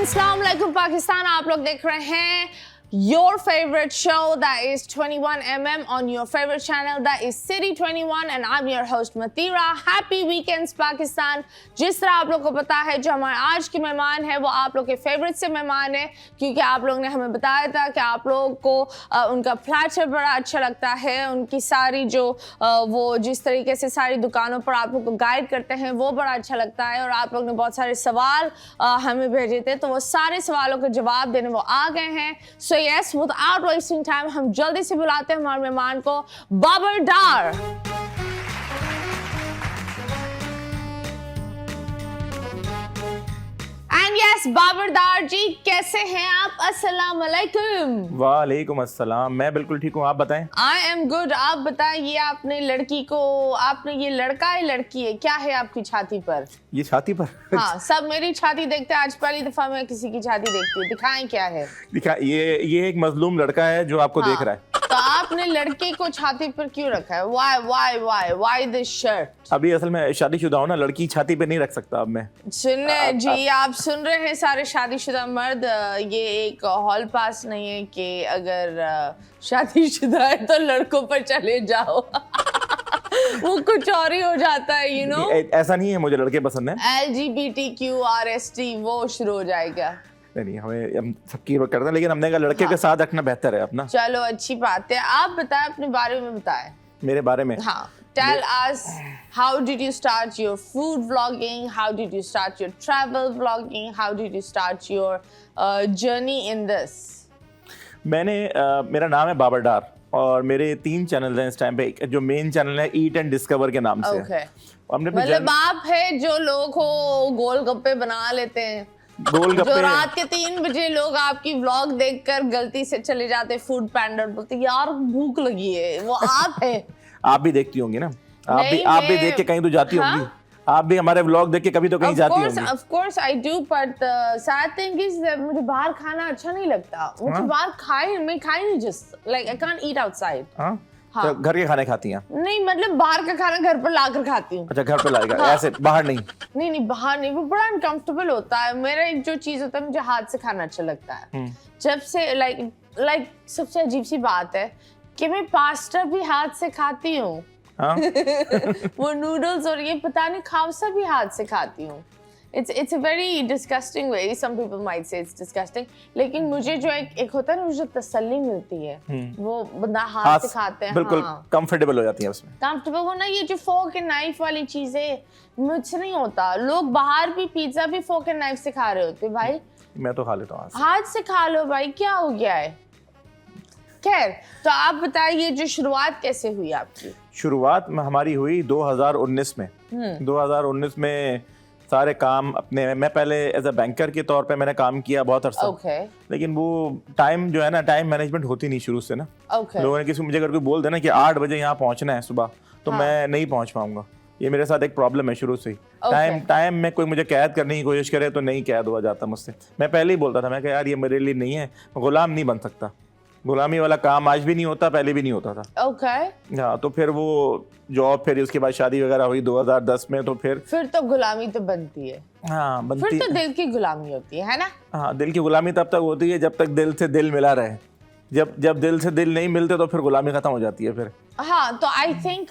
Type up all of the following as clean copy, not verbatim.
अस्सलाम वालेकुम पाकिस्तान, आप लोग देख रहे हैं your favorite show that is 21mm on your favorite channel that is City 21 and I'm your host Matira. Happy weekends Pakistan. जिस तरह आप लोग को पता है जो हमारे आज के मेहमान है वो आप लोग के फेवरेट से मेहमान है, क्योंकि आप लोग ने हमें बताया था कि आप लोग को उनका फ्लैटर बड़ा अच्छा लगता है, उनकी सारी जो वो जिस तरीके से सारी दुकानों पर आप लोग को गाइड करते हैं वो बड़ा अच्छा लगता है। और आप लोग ने बहुत सारे सवाल हमें भेजे थे, तो वो सारे सवालों के जवाब देने वो आ गए हैं। So yes, without wasting time हम जल्दी से बुलाते हैं हमारे मेहमान को, बाबर डार। एंड यस, बाबर डार जी, कैसे हैं आप? अस्सलाम वालेकुम। वालेकुम अस्सलाम। मैं बिल्कुल ठीक हूँ, आप बताएं। I am good. आप बताइए, आपने लड़की को, आपने ये लड़का है लड़की है, क्या है आपकी छाती पर? ये छाती पर? हाँ, सब मेरी छाती देखते हैं, आज पहली दफा मैं किसी की छाती देखती हूँ। दिखाएं क्या है? दिखा, ये एक मजलूम लड़का है जो आपको देख रहा है। तो आपने लड़के को छाती पर क्यों रखा है? Why this shirt? अभी असल में शादीशुदा हूं ना, लड़की छाती पे नहीं रख सकता अब मैं। सुनने जी, आप सुन रहे हैं सारे शादीशुदा मर्द, ये एक हॉल पास नहीं है कि अगर शादीशुदा है तो लड़कों पर चले जाओ। वो कुछ और ही हो जाता है, you know? ऐसा नहीं है, मुझे लड़के पसंद है। LGBTQRST वो शुरू हो जाएगा। नहीं, हम सबकी करते हैं, लेकिन हमने कहा लड़के के साथ रखना बेहतर है अपना। चलो अच्छी बात है। आप बताएं, अपने बारे में बताएं। मेरे बारे में? हाँ, tell us, how did you start your food vlogging? How did you start your travel vlogging? How did you start your journey in this? मेरा नाम है बाबर डार और मेरे 3 चैनल हैं इस टाइम पे। जो मेन चैनल है ईट एंड डिस्कवर के नाम से। Okay. हमने मतलब आप है जो लोग को गोलगप्पे बना लेते हैं, गोलगप्पे, जो रात के 3 बजे लोग आपकी व्लॉग देखकर गलती से चले जाते फूड पैंडर, बोलते यार भूख लगी है, वो आप है। आप भी देखती होंगी ना, आप भी देख के कहीं तो जाती होंगी। आप भी हमारे व्लॉग देख के कभी तो कहीं जाती होंगी। Of course I do, but sad thing is that मुझे बाहर खाना अच्छा नहीं लगता। मुझे बाहर मैं खाई नहीं, just like I can't eat outside। हाँ। तो घर के खाने खाती हैं? नहीं, मतलब बाहर का खाना घर पर लाकर खाती हूँ। अच्छा, घर पे लाएगा। हाँ। ऐसे बाहर नहीं? नहीं, बाहर नहीं, वो बड़ा अनकंफर्टेबल होता है। मेरा एक जो चीज होता है, मुझे हाथ से खाना अच्छा लगता है। जब से लाइक सबसे अजीब सी बात है कि मैं पास्ता भी हाथ से खाती हूँ। हाँ? वो नूडल्स और ये पता नहीं खाउसा भी हाथ से खाती हूँ। It's a very disgusting way. Some people might say it's disgusting. लेकिन मुझे जो एक होता है ना, मुझे तसल्ली मिलती है, वो बंदा हाथ से खाते हैं। बिल्कुल कंफर्टेबल हो जाती है उसमें। कंफर्टेबल होना, ये जो फोर्क एंड नाइफ वाली चीजें मुझसे नहीं होता। लोग बाहर भी पिज्जा भी फोर्क एंड नाइफ से खा रहे होते। भाई मैं तो खा लेता हूँ हाथ से खा लो भाई, क्या हो गया है? खैर, तो आप बताइए, जो शुरुआत कैसे हुई आपकी? शुरुआत में हमारी हुई 2019 में। 2019 में सारे काम अपने, मैं पहले एज अ बैंकर के तौर पे मैंने काम किया बहुत अरसा। लेकिन वो टाइम जो है ना, टाइम मैनेजमेंट होती नहीं शुरू से ना। लोगों ने किसी मुझे अगर कोई बोल देना कि 8 बजे यहाँ पहुँचना है सुबह, तो मैं नहीं पहुँच पाऊंगा। ये मेरे साथ एक प्रॉब्लम है शुरू से ही। टाइम में कोई मुझे कैद करने की कोशिश करे तो नहीं कैद हुआ जाता मुझसे। मैं पहले ही बोलता था, मैं कहा यार ये मेरे लिए नहीं है, गुलाम नहीं बन सकता। गुलामी वाला काम आज भी नहीं होता, पहले भी नहीं होता था। हाँ, तो फिर वो जॉब, फिर उसके बाद शादी वगैरह हुई 2010 में, तो फिर तो गुलामी तो बनती है। हाँ, बनती। फिर तो दिल की गुलामी होती है ना? हाँ, दिल की गुलामी तब तक होती है जब तक दिल से दिल मिला रहे। जब दिल से दिल नहीं मिलते तो फिर गुलामी खत्म हो जाती है फिर। हाँ, तो आई थिंक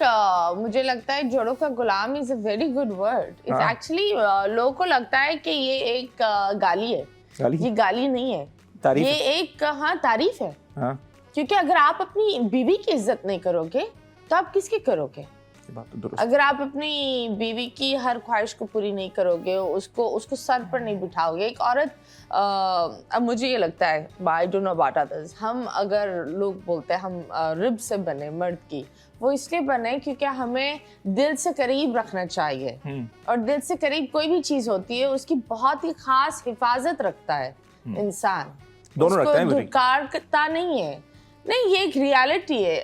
मुझे लगता है जोड़ों का गुलाम is a very good word. It's actually लोगों को लगता है कि ये एक गाली है। ये गाली नहीं है, तारीफ ये है। एक तारीफ है। हाँ। क्योंकि अगर आप अपनी बीवी की इज्जत नहीं करोगे तो आप किसकी करोगे? तो अगर आप अपनी बीवी की हर ख्वाहिश को पूरी नहीं करोगे, उसको सर पर नहीं बिठाओगे। एक औरत, अब मुझे ये लगता है, I don't know about others, हम अगर लोग बोलते हैं हम रिब से बने, मर्द की, वो इसलिए बने क्योंकि हमें दिल से करीब रखना चाहिए। और दिल से करीब कोई भी चीज होती है उसकी बहुत ही खास हिफाजत रखता है इंसान, दोनों रखता है, दुकारता नहीं है। नहीं, ये एक रियलिटी है।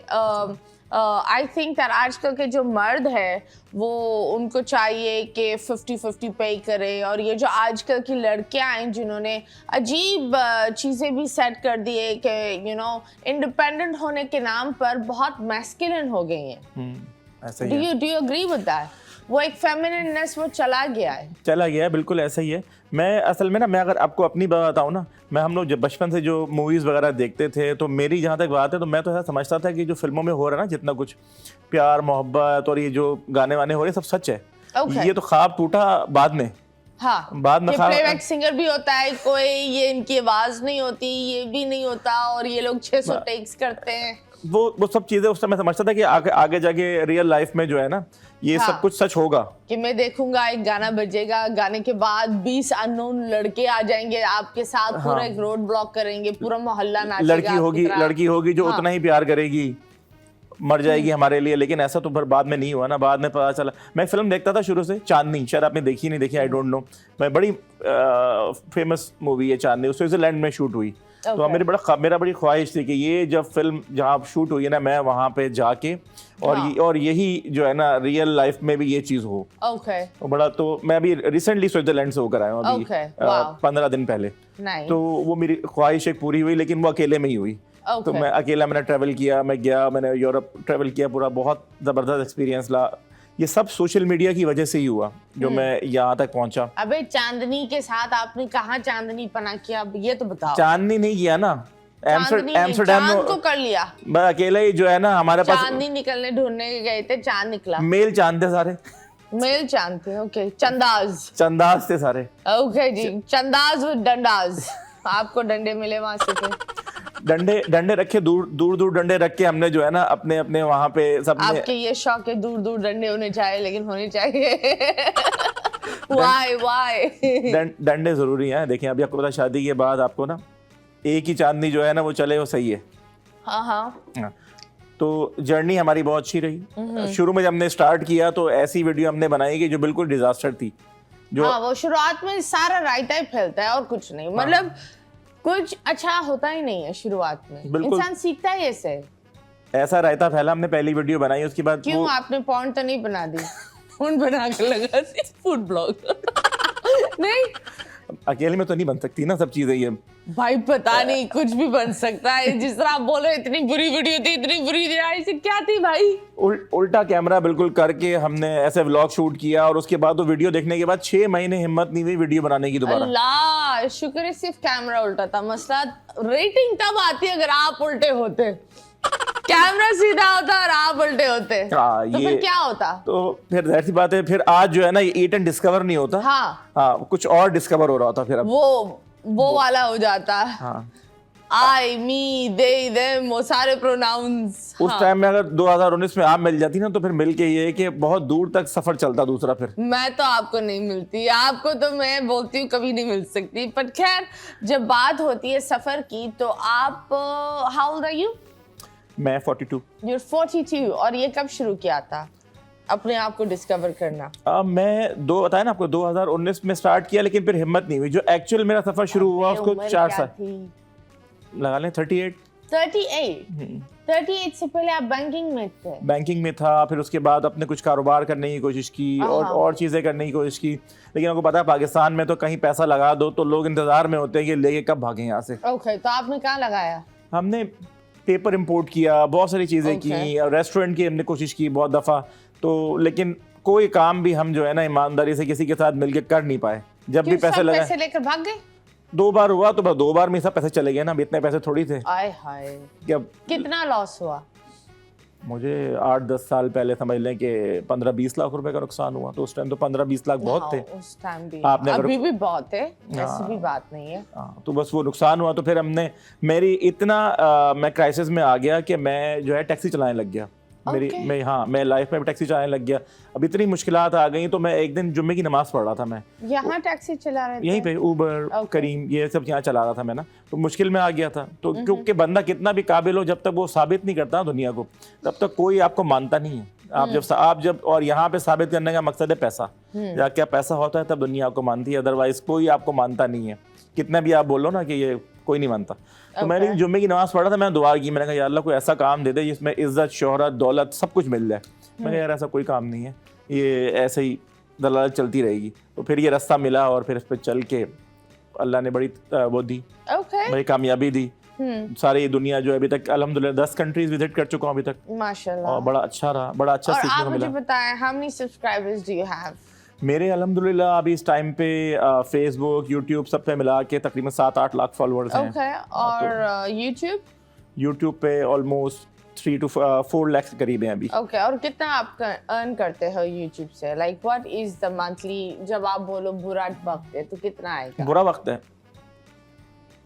आई थिंक दैट आजकल के जो मर्द है वो, उनको चाहिए कि 50-50 पे करे। और ये जो आजकल की लड़कियां हैं जिन्होंने अजीब चीज़ें भी सेट कर दी है कि यू नो इंडिपेंडेंट होने के नाम पर बहुत मैस्कुलिन हो गई हैं। Do you agree with that? वो एक फेमिनिननेस वो चला गया है, बिल्कुल ऐसा ही है। मैं असल में ना, मैं अगर आपको अपनी बात बताऊँ ना, मैं हम लोग जब बचपन से जो मूवीज़ वगैरह देखते थे, तो मेरी जहाँ तक बात है तो मैं तो ऐसा समझता था कि जो फिल्मों में हो रहा है ना, जितना कुछ प्यार मोहब्बत और ये जो गाने वाने हो रहे हैं सब सच है। ये तो ख्वाब टूटा बाद में। हाँ, बाद में प्लेबैक सिंगर भी होता है कोई, ये इनकी आवाज नहीं होती, ये भी नहीं होता, और ये लोग 600 टेक्स करते हैं। वो सब चीजें उस समय समझता था कि आगे जाके रियल लाइफ में जो है ना, ये सब कुछ सच होगा। कि मैं देखूंगा एक गाना बजेगा, गाने के बाद 20 अननोन लड़के आ जाएंगे आपके साथ, पूरा एक रोड ब्लॉक करेंगे, पूरा मोहल्ला नाचेगा। लड़की होगी जो उतना ही प्यार करेगी, मर जाएगी हमारे लिए। लेकिन ऐसा तो बाद में नहीं हुआ ना। बाद में पता चला, मैं फिल्म देखता था शुरू से, चांदनी, शायद आपने देखी नहीं देखी, आई डोंट नो। मैं बड़ी फेमस मूवी है चांदनी, स्विट्जरलैंड में शूट हुई। तो मेरा बड़ी ख्वाहिश थी कि ये जब फिल्म जहाँ शूट हुई है ना, मैं वहाँ पे जाके और यही जो है ना रियल लाइफ में भी ये चीज हो। तो बड़ा, तो मैं अभी रिसेंटली स्विट्जरलैंड से होकर आया हूँ अभी 15 दिन पहले। तो वो मेरी ख्वाहिश एक पूरी हुई, लेकिन वो अकेले में ही हुई। तो मैं अकेला, मैंने ट्रैवल किया, मैंने यूरोप ट्रैवल किया पूरा, बहुत ज़बरदस्त एक्सपीरियंस ला। ये सब सोशल मीडिया की वजह से ही हुआ जो मैं यहाँ तक पहुंचा। अबे चांदनी के साथ आपने कहाँ चांदनी पना किया, ये तो बताओ। चांदनी नहीं किया ना, एम्स्टर्डम को कर लिया। मैं अकेला ही जो है ना, हमारे पास चांदनी निकलने ढूंढने गए थे, चांद निकला। मेल चांद थे सारे, मेल चांद थे। ओके, चंदाज थे सारे। ओके जी, चंदाज विद डंडाज। आपको डंडे मिले वहां से थे? डंडे रखे, दूर डंडे रख के हमने जो है ना अपने वहां पे सब। आपके ये शौक है दूर डंडे होने चाहिए, लेकिन होने चाहिए। Why? डंडे जरूरी हैं। देखिए अभी आपको पता, शादी के बाद आपको ना एक ही चांदनी जो है ना वो चले, वो सही है। हाँ। तो जर्नी हमारी बहुत अच्छी रही। शुरू में जब हमने स्टार्ट किया तो ऐसी वीडियो हमने बनाई कि जो बिल्कुल डिजास्टर थी। वो शुरुआत में सारा रायता ही फैलता है और कुछ नहीं, मतलब कुछ अच्छा होता ही नहीं है शुरुआत में। इंसान सीखता है ऐसे। ऐसा रायता फैला, हमने पहली वीडियो बनाई, उसके बाद क्यों आपने पॉर्न तो नहीं बना दी? फोन बना के लगा फूड ब्लॉग। नहीं, अकेले में तो नहीं बन सकती ना सब चीजें। ये भाई पता नहीं, कुछ भी बन सकता है। जिस तरह आप बोले इतनी बुरी वीडियो थी, इतनी बुरी थी, ऐसी क्या थी भाई? उल्टा कैमरा बिल्कुल करके हमने ऐसे व्लॉग शूट किया, और उसके बाद वो वीडियो देखने के बाद 6 महीने हिम्मत नहीं हुई वीडियो बनाने की दोबारा। अल्लाह शुक्र है सिर्फ कैमरा उल्टा था। मसला रेटिंग तब आती अगर आप उल्टे होते। कैमरा सीधा होता और आप उल्टे होते। तो फिर क्या होता? तो फिर जाहिर सी बात है, फिर आज जो है ना ये ईट एंड डिस्कवर नहीं होता। हाँ, कुछ और डिस्कवर हो रहा होता। फिर अब वो वाला हो जाता। आई, मी, दे, देम, वो सारे प्रोनाउंस। उस टाइम में अगर 2019 में आप मिल जाती ना, तो फिर मिल के ये कि बहुत दूर तक सफर चलता दूसरा। फिर मैं तो आपको नहीं मिलती, आपको तो मैं बोलती हूँ कभी नहीं मिल सकती। पर खैर, जब बात होती है सफर की, तो आप हाउ ओल्ड आर यू? मैं 42। You're 42। और ये कब शुरू किया था अपने आप को डिस्कवर करना? मैं बताया ना आपको, 2019 में स्टार्ट किया, लेकिन फिर हिम्मत नहीं हुई। जो एक्चुअल मेरा सफर शुरू हुआ उसको 4 साल लगा लें। 38 से पहले आप बैंकिंग में थे? बैंकिंग में था, फिर उसके बाद अपने कुछ कारोबार करने की कोशिश की और चीज़ें करने की कोशिश की। लेकिन आपको पता है पाकिस्तान में तो कहीं पैसा लगा दो तो लोग इंतजार में होते हैं कि लेके कब भागें यहाँ से। ओके, तो आपने कहाँ लगाया? हमने पेपर इंपोर्ट किया, बहुत सारी चीज़ें की, रेस्टोरेंट की हमने कोशिश की बहुत दफ़ा। तो लेकिन कोई काम भी हम जो है ना ईमानदारी से किसी के साथ मिलके कर नहीं पाए। जब भी पैसे लेकर भाग गए। 2 बार हुआ तो बस 2 बार में सब पैसे चले गए ना। अब इतने पैसे थोड़ी थे। आय हाय, कितना लॉस हुआ? मुझे 8-10 साल पहले समझ लें कि 15-20 लाख रुपए का नुकसान हुआ। तो उस टाइम तो 15-20 लाख बहुत थे। उस टाइम भी आपने अभी भी बहुत है, ऐसी भी बात नहीं है। तो बस वो नुकसान हुआ। तो फिर हमने मैं क्राइसिस में आ गया कि मैं जो है टैक्सी चलाने लग गया। मैं लाइफ में टैक्सी चलाने लग गया। अब इतनी मुश्किलात आ गई तो मैं एक दिन जुम्मे की नमाज पढ़ रहा था। मैं यहाँ टैक्सी चला रहा था, यहीं पे उबर, करीम, ये सब यहाँ चला रहा था मैं ना। तो मुश्किल में आ गया था। तो क्योंकि बंदा कितना भी काबिल हो, जब तक वो साबित नहीं करता दुनिया को, तब तक कोई आपको मानता नहीं है। आप जब और यहाँ पे साबित करने का मकसद है पैसा। या क्या पैसा होता है तब दुनिया आपको मानती है, अदरवाइज कोई आपको मानता नहीं है। कितना भी आप बोलो ना कि ये कोई नहीं मानता। तो मैंने जुम्मे की नमाज पढ़ा था, मैंने दुआ की, मैंने कहा या अल्लाह कोई ऐसा काम दे दे जिसमें इज्जत, शोहरत, दौलत सब कुछ मिल जाए। मैंने कहा यार ऐसा कोई काम नहीं है, ये ऐसे ही दलालत चलती रहेगी। तो फिर ये रास्ता मिला और फिर इस पर चल के अल्लाह ने बड़ी वो दी, बड़ी कामयाबी दी। सारी दुनिया जो है अभी तक अल्हम्दुलिल्लाह 10 कंट्रीज विजिट कर चुका हूँ अभी तक माशाल्लाह। और बड़ा अच्छा रहा, बड़ा अच्छा सीखने को मिला। मुझे बताएं, how many subscribers do you have? मेरे अल्हम्दुलिल्लाह अभी इस टाइम पे फेसबुक, यूट्यूब सब पे मिला के तकरीबन 7-8 लाख फॉलोअर्स हैं। ओके, और यूट्यूब पे ऑलमोस्ट 3 to 4 लाख के करीब हैं अभी। ओके, और कितना आप अर्न करते हो यूट्यूब से? Like what is the monthly, जब आप बोलो बुरा वक्त है तो कितना आएगा? बुरा वक्त है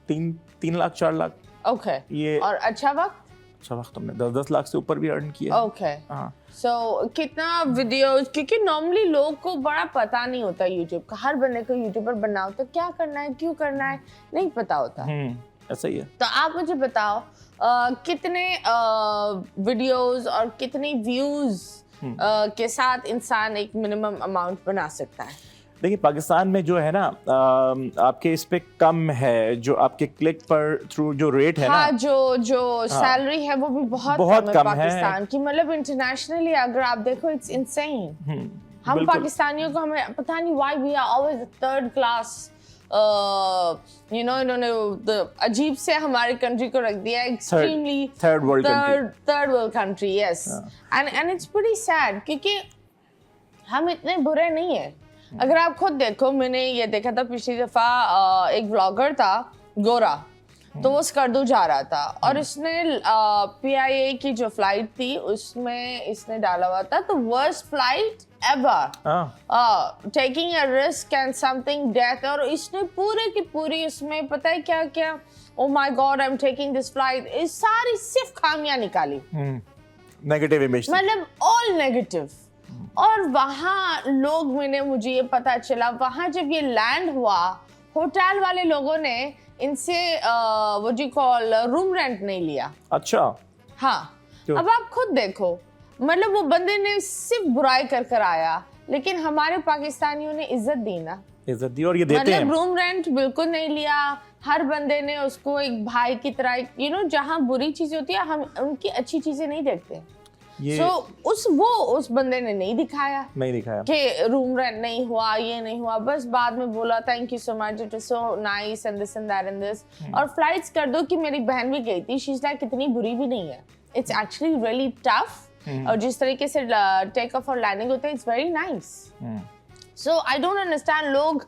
3 लाख 4 लाख। ओके, ये और अच्छा वक्त? अच्छा वक्त हमने 10 लाख से ऊपर भी अर्न किया। ओके, सो कितना वीडियोस, क्योंकि नॉर्मली लोग को बड़ा पता नहीं होता यूट्यूब का, हर बंदे को यूट्यूबर बनना होता, क्या करना है, क्यों करना है, नहीं पता होता। ऐसा ही है। तो आप मुझे बताओ कितने वीडियोस और कितने व्यूज के साथ इंसान एक मिनिमम अमाउंट बना सकता है? देखिए पाकिस्तान में जो है ना आपके इस पे कम है, जो आपके क्लिक पर थ्रू जो रेट है हाँ, ना, जो सैलरी है वो भी बहुत कम है पाकिस्तान की। मतलब इंटरनेशनली अगर आप देखो इट्स इनसेन। हम पाकिस्तानियों को, हमें पता नहीं why we are always third class, इन्होंने अजीब से हमारे कंट्री को रख दिया extremely third world country. Yes, and it's pretty sad, क्योंकि हम इतने बुरे नहीं है। अगर आप खुद देखो, मैंने ये देखा था पिछली दफा, एक व्लॉगर था गोरा, तो वो स्कर्दू जा रहा था और इसने PIA की जो फ्लाइट थी उसमें इसने डाला हुआ था तो worst flight ever, taking a risk and something death, और इसने पूरे की पूरी उसमें पता है क्या क्या, oh my God I am taking this flight, इस सारी सिर्फ खामियां निकाली, नेगेटिव इमेज, मतलब ऑल नेगेटिव। और वहाँ लोग, मुझे ये पता चला वहाँ जब ये लैंड हुआ, होटल वाले लोगों ने इनसे वो जी कॉल रूम रेंट नहीं लिया। अच्छा, हाँ, अब आप खुद देखो, मतलब वो बंदे ने सिर्फ बुराई कर आया, लेकिन हमारे पाकिस्तानियों ने इज्जत दी ना, इज्जत दी और ये देते हैं। मतलब रूम रेंट बिल्कुल नहीं लिया, हर बंदे ने उसको एक भाई की तरह, जहाँ बुरी चीजें होती है हम उनकी अच्छी चीजें नहीं देखते। उस बंदे ने नहीं दिखाया कि रूम रेंट नहीं हुआ, ये नहीं हुआ, बस बाद में बोला thank you so much, it was so nice and this and that and this. और फ्लाइट्स कर दो कि मेरी बहन भी गई थी, शी इज लाइक कितनी बुरी भी नहीं है, इट्स एक्चुअली रियली टफ, और जिस तरीके से टेक ऑफ और लैंडिंग होता है it's very nice. So I don't understand लोग,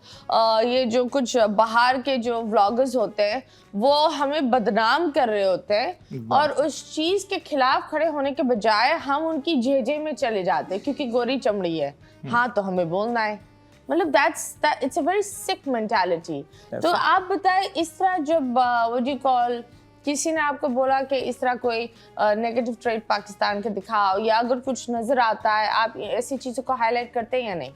ये जो कुछ बाहर के जो व्लॉगर्स होते हैं वो हमें बदनाम कर रहे होते हैं, और उस चीज के खिलाफ खड़े होने के बजाय हम उनकी जेजे में चले जाते हैं क्योंकि गोरी चमड़ी है, हाँ तो हमें बोलना है, मतलब it's a very sick mentality. तो आप बताएं, इस तरह जब वो जी कॉल किसी ने आपको बोला कि इस तरह कोई नेगेटिव ट्रेड पाकिस्तान के दिखाओ, या अगर कुछ नजर आता है, आप ऐसी चीजों को हाईलाइट करते हैं या नहीं?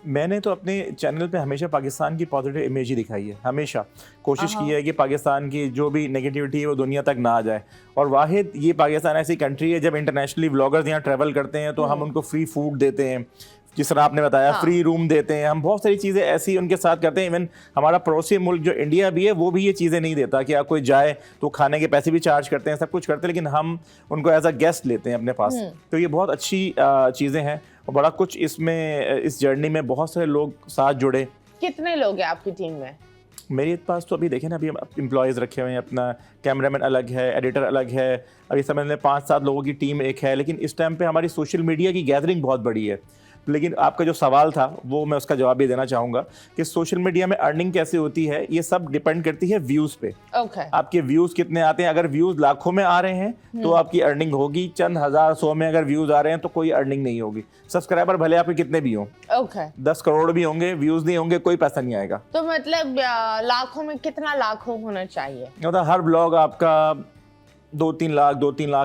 मैंने तो अपने चैनल पे हमेशा पाकिस्तान की पॉजिटिव इमेज ही दिखाई है, हमेशा कोशिश की है कि पाकिस्तान की जो भी नेगेटिविटी है वो दुनिया तक ना आ जाए। और वाहिद ये पाकिस्तान ऐसी कंट्री है, जब इंटरनेशनली व्लॉगर्स यहाँ ट्रैवल करते हैं तो हम उनको फ्री फूड देते हैं, जिस तरह आपने बताया, फ्री रूम देते हैं, हम बहुत सारी चीज़ें ऐसी उनके साथ करते हैं। इवन हमारा पड़ोसी मुल्क जो इंडिया भी है वो भी ये चीज़ें नहीं देता कि आप कोई जाए तो खाने के पैसे भी चार्ज करते हैं, सब कुछ करते हैं, लेकिन हम उनको एज अ गेस्ट लेते हैं अपने पास। तो ये बहुत अच्छी चीज़ें हैं और बड़ा कुछ इसमें, इस जर्नी में बहुत सारे लोग साथ जुड़े। कितने लोग हैं आपकी टीम में? मेरे पास तो अभी देखें ना, अभी एम्प्लॉयज़ रखे हुए हैं, अपना कैमरामैन अलग है, एडिटर अलग है, अभी समझ लें 5-7 लोगों की टीम एक है। लेकिन इस टाइम पे हमारी सोशल मीडिया की गैदरिंग बहुत बड़ी है। लेकिन आपका जो सवाल था वो मैं उसका जवाब भी देना चाहूँगा कि सोशल मीडिया में अर्निंग कैसे होती है, ये सब डिपेंड करती है व्यूज़ पे। आपके व्यूज़ कितने आते हैं, अगर व्यूज़ लाखों में आ रहे हैं तो आपकी अर्निंग होगी, चंद हज़ार 100 में अगर व्यूज़ आ रहे हैं तो कोई अर्निंग नहीं होगी। सब्सक्राइबर भले आपके कितने भी हों, 10 करोड़ भी होंगे, व्यूज़ नहीं होंगे, कोई पैसा नहीं आएगा। तो मतलब लाखों में कितना लाखों होना चाहिए? मतलब हर ब्लॉग आपका 2-3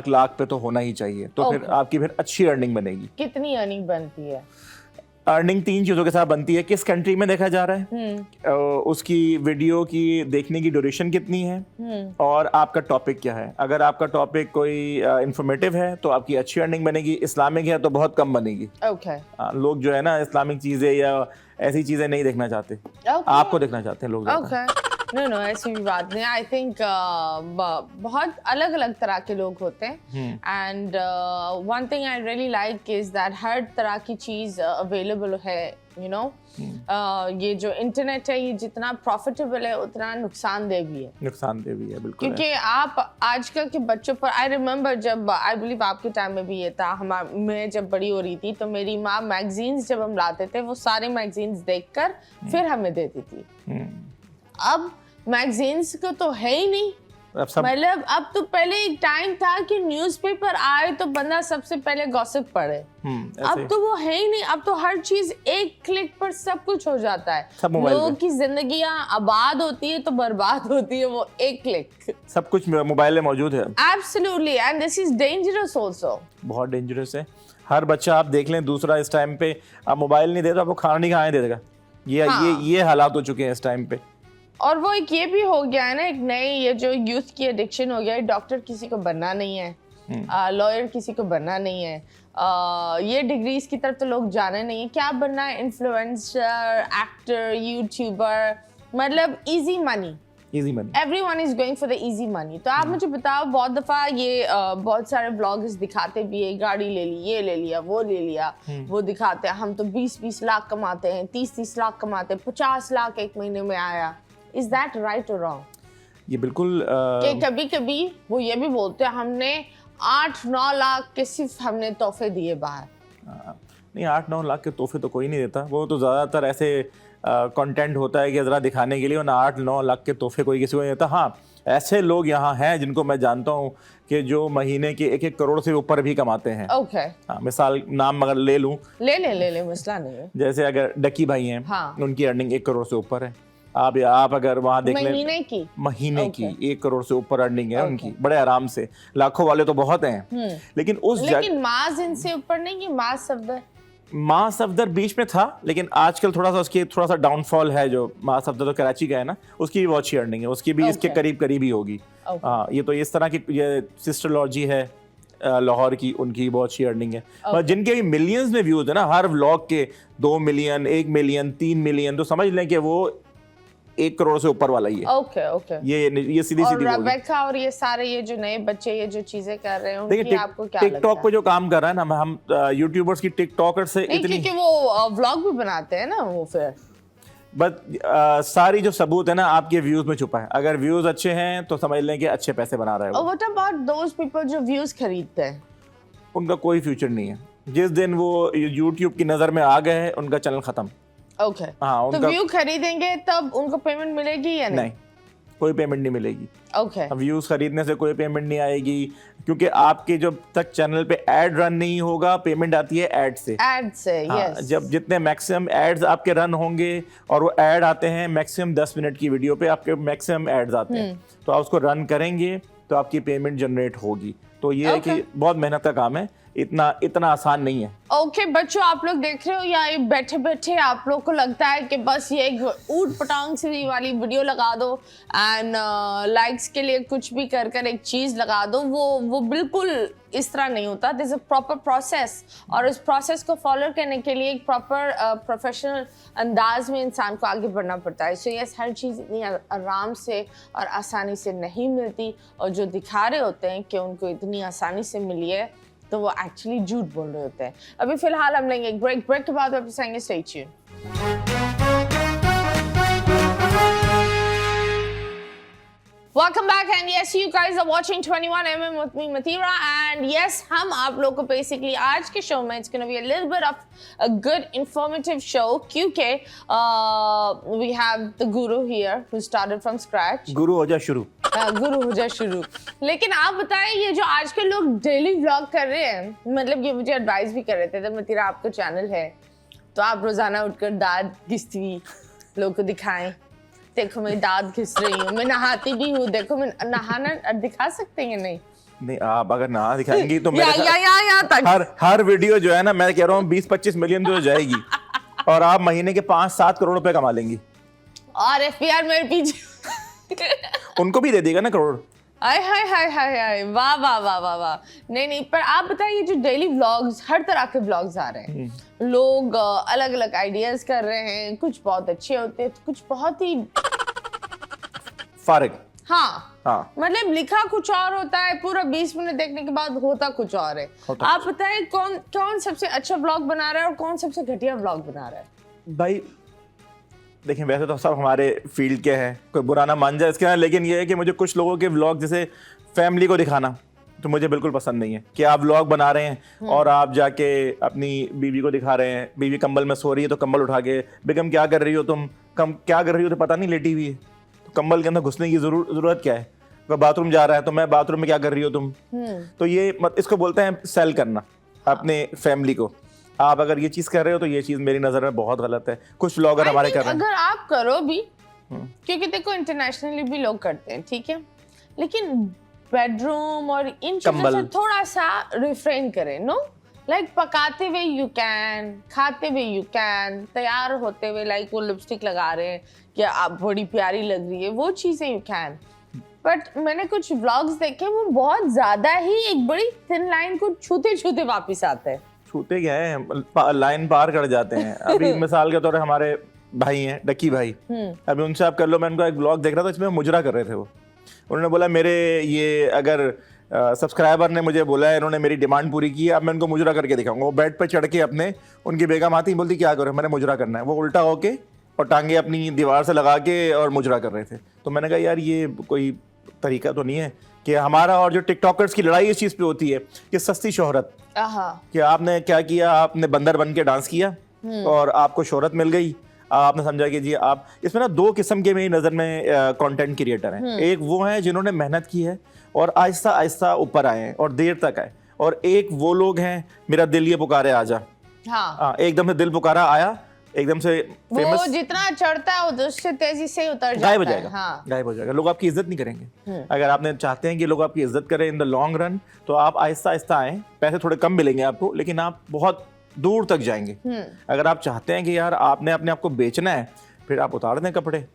लाख पे तो होना ही चाहिए, तो फिर आपकी फिर अच्छी अर्निंग बनेगी। कितनी अर्निंग बनती है? अर्निंग 3 चीज़ों के साथ बनती है, किस कंट्री में देखा जा रहा है, उसकी वीडियो की देखने की ड्यूरेशन कितनी है, और आपका टॉपिक क्या है। अगर आपका टॉपिक कोई इंफॉर्मेटिव है तो आपकी अच्छी अर्निंग बनेगी, इस्लामिक है तो बहुत कम बनेगी। लोग जो है ना इस्लामिक चीज़ें या ऐसी चीज़ें नहीं देखना चाहते, आपको देखना चाहते हैं लोग। नो ऐसी भी बात नहीं। आई थिंक बहुत अलग अलग तरह के लोग होते हैं and one thing I really like is that हर तरह की चीज अवेलेबल है, यू नो। ये जो इंटरनेट है ये जितना प्रॉफिटेबल है उतना नुकसानदेह भी है। नुकसानदेह भी है बिल्कुल, क्योंकि आप आजकल के बच्चों पर, आई रिमेम्बर जब आई बिलीव आपके टाइम में भी ये था, मैं जब बड़ी हो रही थी तो मेरी माँ मैगजीन्स जब हम लाते थे वो सारे मैगजीन्स देखकर फिर हमें देती थी। अब मैगजीन्स को तो है ही नहीं, मतलब अब तो पहले एक टाइम था कि न्यूज़पेपर आए तो बंदा सबसे पहले गॉसिप पढ़े, अब तो वो है ही नहीं। अब तो हर चीज एक क्लिक पर सब कुछ हो जाता है। लोगों की जिंदगियां आबाद होती है तो बर्बाद होती है वो एक क्लिक, सब कुछ मोबाइल में मौजूद है। Absolutely, and this is dangerous also, बहुत डेंजरस है। हर बच्चा आप देख लें दूसरा इस टाइम पे आप मोबाइल नहीं दे तो आपको खाना नहीं खाने दे देगा। ये हालात हो चुके हैं इस टाइम पे। और वो एक ये भी हो गया है ना, एक नई ये जो यूथ की एडिक्शन हो गया है, डॉक्टर किसी को बनना नहीं है, लॉयर किसी को बनना नहीं है, ये डिग्रीज की तरफ तो लोग जाने नहीं है, क्या बनना है, इन्फ्लुएंसर, एक्टर, यूट्यूबर, मतलब easy money, everyone is going for the easy money. तो आप मुझे बताओ, बहुत दफा ये बहुत सारे ब्लॉगर्स दिखाते भी है, गाड़ी ले ली, ये ले लिया, वो ले लिया, वो दिखाते हैं हम तो 20-20 लाख कमाते हैं, 30-30 लाख कमाते हैं, 50 लाख एक महीने में आया। Is that right or wrong? ये बिल्कुल कि कभी-कभी वो ये भी बोलते हैं हमने 8-9 लाख के सिर्फ हमने तोहफे दिए बाहर। नहीं, 8-9 लाख के तोहफे तो कोई नहीं देता, वो तो ज़्यादातर ऐसे कंटेंट होता है कि ज़रा दिखाने के लिए, ना 8-9 लाख के तोहफे कोई किसी को नहीं देता। हाँ, ऐसे लोग यहाँ हैं जिनको मैं जानता हूँ कि जो महीने के 1-1 करोड़ से ऊपर भी कमाते हैं। ओके। हाँ, मिसाल नाम अगर ले लूँ, ले मसला नहीं है। जैसे अगर डकी भाई हैं, हाँ, उनकी अर्निंग 1 करोड़ से ऊपर है। आप अगर वहाँ देख लें महीने की 1 करोड़ से ऊपर अर्निंग है उनकी, बड़े आराम से। लाखों वाले तो बहुत हैं, लेकिन मास इनसे ऊपर नहीं कि मास सफदर बीच में था, लेकिन आजकल थोड़ा सा डाउनफॉल है। जो मास सफदर तो कराची का है ना, उसकी भी बहुत अच्छी अर्निंग है, उसकी भी इसके करीब ही होगी। हाँ, ये तो इस तरह की ये सिस्टर लॉजी है लाहौर की, उनकी बहुत अच्छी अर्निंग है। पर जिनके भी मिलियंस में व्यूज है ना, हर व्लॉग के 2 मिलियन, 1 मिलियन, 3 मिलियन, तो समझ लें कि वो 1 करोड़ से ऊपर वाला ही है। ओके। ये सीधी और रेबेका और ये सारे ये जो नए बच्चे ये जो चीजें कर रहे हैं, उनकी आपको क्या लगता है? टिकटॉक पे जो काम कर रहा है ना, हम यूट्यूबर्स की टिकटॉकर से इतनी, क्योंकि वो व्लॉग भी बनाते हैं ना वो, फिर बट सारी जो सबूत है ना आपके व्यूज में छुपा है। अगर व्यूज अच्छे हैं तो समझ लें कि अच्छे पैसे बना रहे हो। व्हाट अबाउट दोस पीपल जो व्यूज खरीदते हैं? उनका कोई फ्यूचर नहीं है। जिस दिन वो यूट्यूब की नजर में आ गए उनका चैनल खत्म। ओके। हाँ, तो व्यू खरीदेंगे तब उनको पेमेंट मिलेगी या नहीं? कोई पेमेंट नहीं मिलेगी। ओके। व्यूज खरीदने से कोई पेमेंट नहीं आएगी, क्योंकि आपके जब तक चैनल पे एड रन नहीं होगा, पेमेंट आती है एड से। यस। जब जितने मैक्सिमम एड्स आपके रन होंगे, और वो एड आते हैं मैक्सिमम 10 मिनट की वीडियो पे आपके मैक्सिमम एड्स आते हैं, तो आप उसको रन करेंगे तो आपकी पेमेंट जनरेट होगी। तो ये है कि बहुत मेहनत का काम है, इतना आसान नहीं है। ओके बच्चों, आप लोग देख रहे हो या ये बैठे बैठे आप लोग को लगता है कि बस ये एक ऊट पटांग सी वाली वीडियो लगा दो एंड लाइक्स के लिए कुछ भी कर एक चीज लगा दो, वो बिल्कुल इस तरह नहीं होता। दिस अ प्रॉपर प्रोसेस, और इस प्रोसेस को फॉलो करने के लिए एक प्रॉपर प्रोफेशनल अंदाज में इंसान को आगे बढ़ना पड़ता है। सो यस, हर चीज़ इतनी आराम से और आसानी से नहीं मिलती, और जो दिखा रहे होते हैं कि उनको इतनी आसानी से मिली है तो वो एक्चुअली झूठ बोल रहे होते हैं। अभी फिलहाल हम लेंगे एक ब्रेक के बाद वापस आएंगे। Stay tuned. Welcome back, and yes, you guys are watching 21mm with me, Matira, and yes, हम आप लोग को basically आज के show में it's gonna be a little bit of a good informative show, क्योंकि we have the guru here who started from scratch. गुरु हो जा शुरू। गुरु हो जा शुरू। लेकिन आप बताएं, ये जो आज के लोग डेली व्लॉग कर रहे हैं, मतलब ये मुझे एडवाइस भी कर रहे थे, तो मतीरा आपको चैनल है तो आप रोजाना उठकर दांत घिसती हुई लोगों को दिखाएं, देखो मैं दांत घिस रही हूँ, मैं नहाती भी हूँ, देखो मैं नहाना दिखा सकते हैं? नहीं, आप अगर नहा दिखाएंगी तो मेरे हर वीडियो जो है ना, मैं कह रहा हूँ 20-25 मिलियन तो जाएगी, और आप महीने के 5-7 करोड़ रुपए कमा लेंगी। और FPR मेरे पीछे उनको भी दे देगा ना करोड़। हाय वाह वाह वाह वाह वाह। नहीं, पर आप बताइए, जो डेली व्लॉग्स, हर तरह के व्लॉग्स आ रहे हैं, लोग अलग अलग आइडियाज कर रहे हैं, कुछ बहुत अच्छे होते हैं, कुछ बहुत ही फारिग। हाँ, मतलब लिखा कुछ और होता है, पूरा 20 मिनट देखने के बाद होता कुछ और है। आप बताएं कौन सबसे अच्छा व्लॉग बना रहा है और कौन सबसे घटिया व्लॉग बना रहा है? भाई देखिए, वैसे तो सब हमारे फील्ड के हैं, कोई बुरा ना मान जाए इसके यहाँ, लेकिन ये है कि मुझे कुछ लोगों के व्लॉग जैसे फैमिली को दिखाना तो मुझे बिल्कुल पसंद नहीं है कि आप व्लॉग बना रहे हैं और आप जाके अपनी बीवी को दिखा रहे हैं, बीवी कंबल में सो रही है तो कंबल उठा के, बेगम क्या कर रही हो तुम, क्या कर रही हो तो पता नहीं, लेटी हुई है, तो कंबल के अंदर घुसने की जरूरत क्या है? अगर बाथरूम जा रहा है तो मैं बाथरूम में क्या कर रही हो तुम? तो ये इसको बोलते हैं सेल करना अपने फैमिली को। आप अगर ये चीज कर रहे हो तो ये चीज मेरी नजर में बहुत गलत है। कुछ व्लॉगर हमारे कर रहे हैं, अगर आप करो भी, क्योंकि देखो इंटरनेशनली भी लोग करते हैं, ठीक है, लेकिन बेडरूम और इन चीजों से थोड़ा सा रिफ्रेन करें। नो, लाइक पकाते हुए यू कैन, खाते हुए यू कैन, तैयार होते हुए लाइक वो लिपस्टिक लगा रहे हैं या आप बड़ी प्यारी लग रही है, वो चीजें यू कैन। बट मैंने कुछ व्लॉग्स देखे, वो बहुत ज्यादा ही एक बड़ी थिन लाइन को छूते छूते वापस आते हैं। छूते क्या है, लाइन पार कर जाते हैं। अभी मिसाल के तौर पर हमारे भाई हैं डक्की भाई, अभी उनसे आप कर लो, मैं उनका एक व्लॉग देख रहा था, इसमें मुजरा कर रहे थे वो। उन्होंने बोला मेरे ये अगर सब्सक्राइबर ने मुझे बोला है, इन्होंने मेरी डिमांड पूरी की है, अब मैं उनको मुजरा करके दिखाऊंगा। वो बेड पे चढ़ के अपने, उनकी बेगम आती बोलती क्या करो, मैंने मुजरा करना है, वो उल्टा होके और टांगे अपनी दीवार से लगा के और मुजरा कर रहे थे। तो मैंने कहा यार ये कोई तरीका तो नहीं है कि हमारा और जो टिकटॉकर्स की लड़ाई इस चीज पे होती है कि सस्ती शोहरत, कि आपने क्या किया, आपने बंदर बन के डांस किया और आपको शोहरत मिल गई, आपने समझा कि जी आप, इसमें ना दो किस्म के मेरी नज़र में कंटेंट क्रिएटर हैं। एक वो हैं जिन्होंने मेहनत की है और आहिस्ता आहिस्ता ऊपर आए हैं और देर तक आए, और एक वो लोग हैं मेरा दिल ये पुकारे आजा। हाँ, एकदम से दिल पुकारा आया, एकदम से फेमस, वो जितना चढ़ता है उससे तेजी से उतर जाता है, गायब हो जाएगा। हाँ, गायब हो जाएगा, लोग आपकी इज्जत नहीं करेंगे। अगर आपने चाहते हैं कि लोग आपकी इज्जत करें इन द लॉन्ग रन, तो आप आहिस्ता आहिस्ता आए, पैसे थोड़े कम मिलेंगे आपको, लेकिन आप बहुत दूर तक जाएंगे। अगर आप चाहते हैं कि यार आपने अपने आप को बेचना है, फिर आप उतार दें कपड़े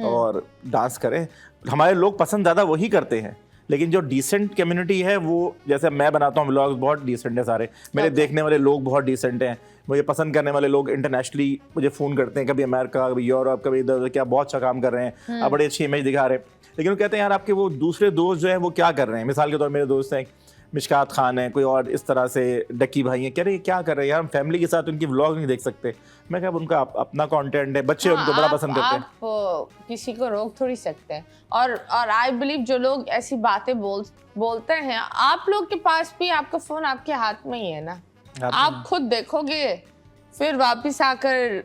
और डांस करें। हमारे लोग पसंद ज़्यादा वही करते हैं, लेकिन जो डिसेंट कम्युनिटी है वो, जैसे मैं बनाता हूँ व्लॉग्स, बहुत डिसेंट है सारे, मेरे देखने वाले लोग बहुत डिसेंट हैं, मुझे पसंद करने वाले लोग इंटरनेशनली मुझे फ़ोन करते हैं, कभी अमेरिका, कभी यूरोप, कभी इधर उधर, क्या बहुत अच्छा काम कर रहे हैं, आप बड़े अच्छी इमेज दिखा रहे हैं। लेकिन वो कहते हैं यार आपके वो दूसरे दोस्त जो है वो क्या कर रहे हैं, मिसाल के तौर पर मेरे दोस्त हैं मिशकात खान है, कोई और इस तरह से डक्की भाई हैं, कह रहे क्या कर रहे हैं यार, हम फैमिली के साथ उनकी व्लॉग नहीं देख सकते। मैं क्या, उनका अपना कंटेंट है, बच्चे उनको बड़ा पसंद करते हैं, आप किसी को रोक थोड़ी सकते हैं। और आई बिलीव जो लोग ऐसी बातें बोलते हैं, आप लोग के पास भी आपका फोन आपके हाथ में ही है ना, आप खुद देखोगे फिर वापिस आकर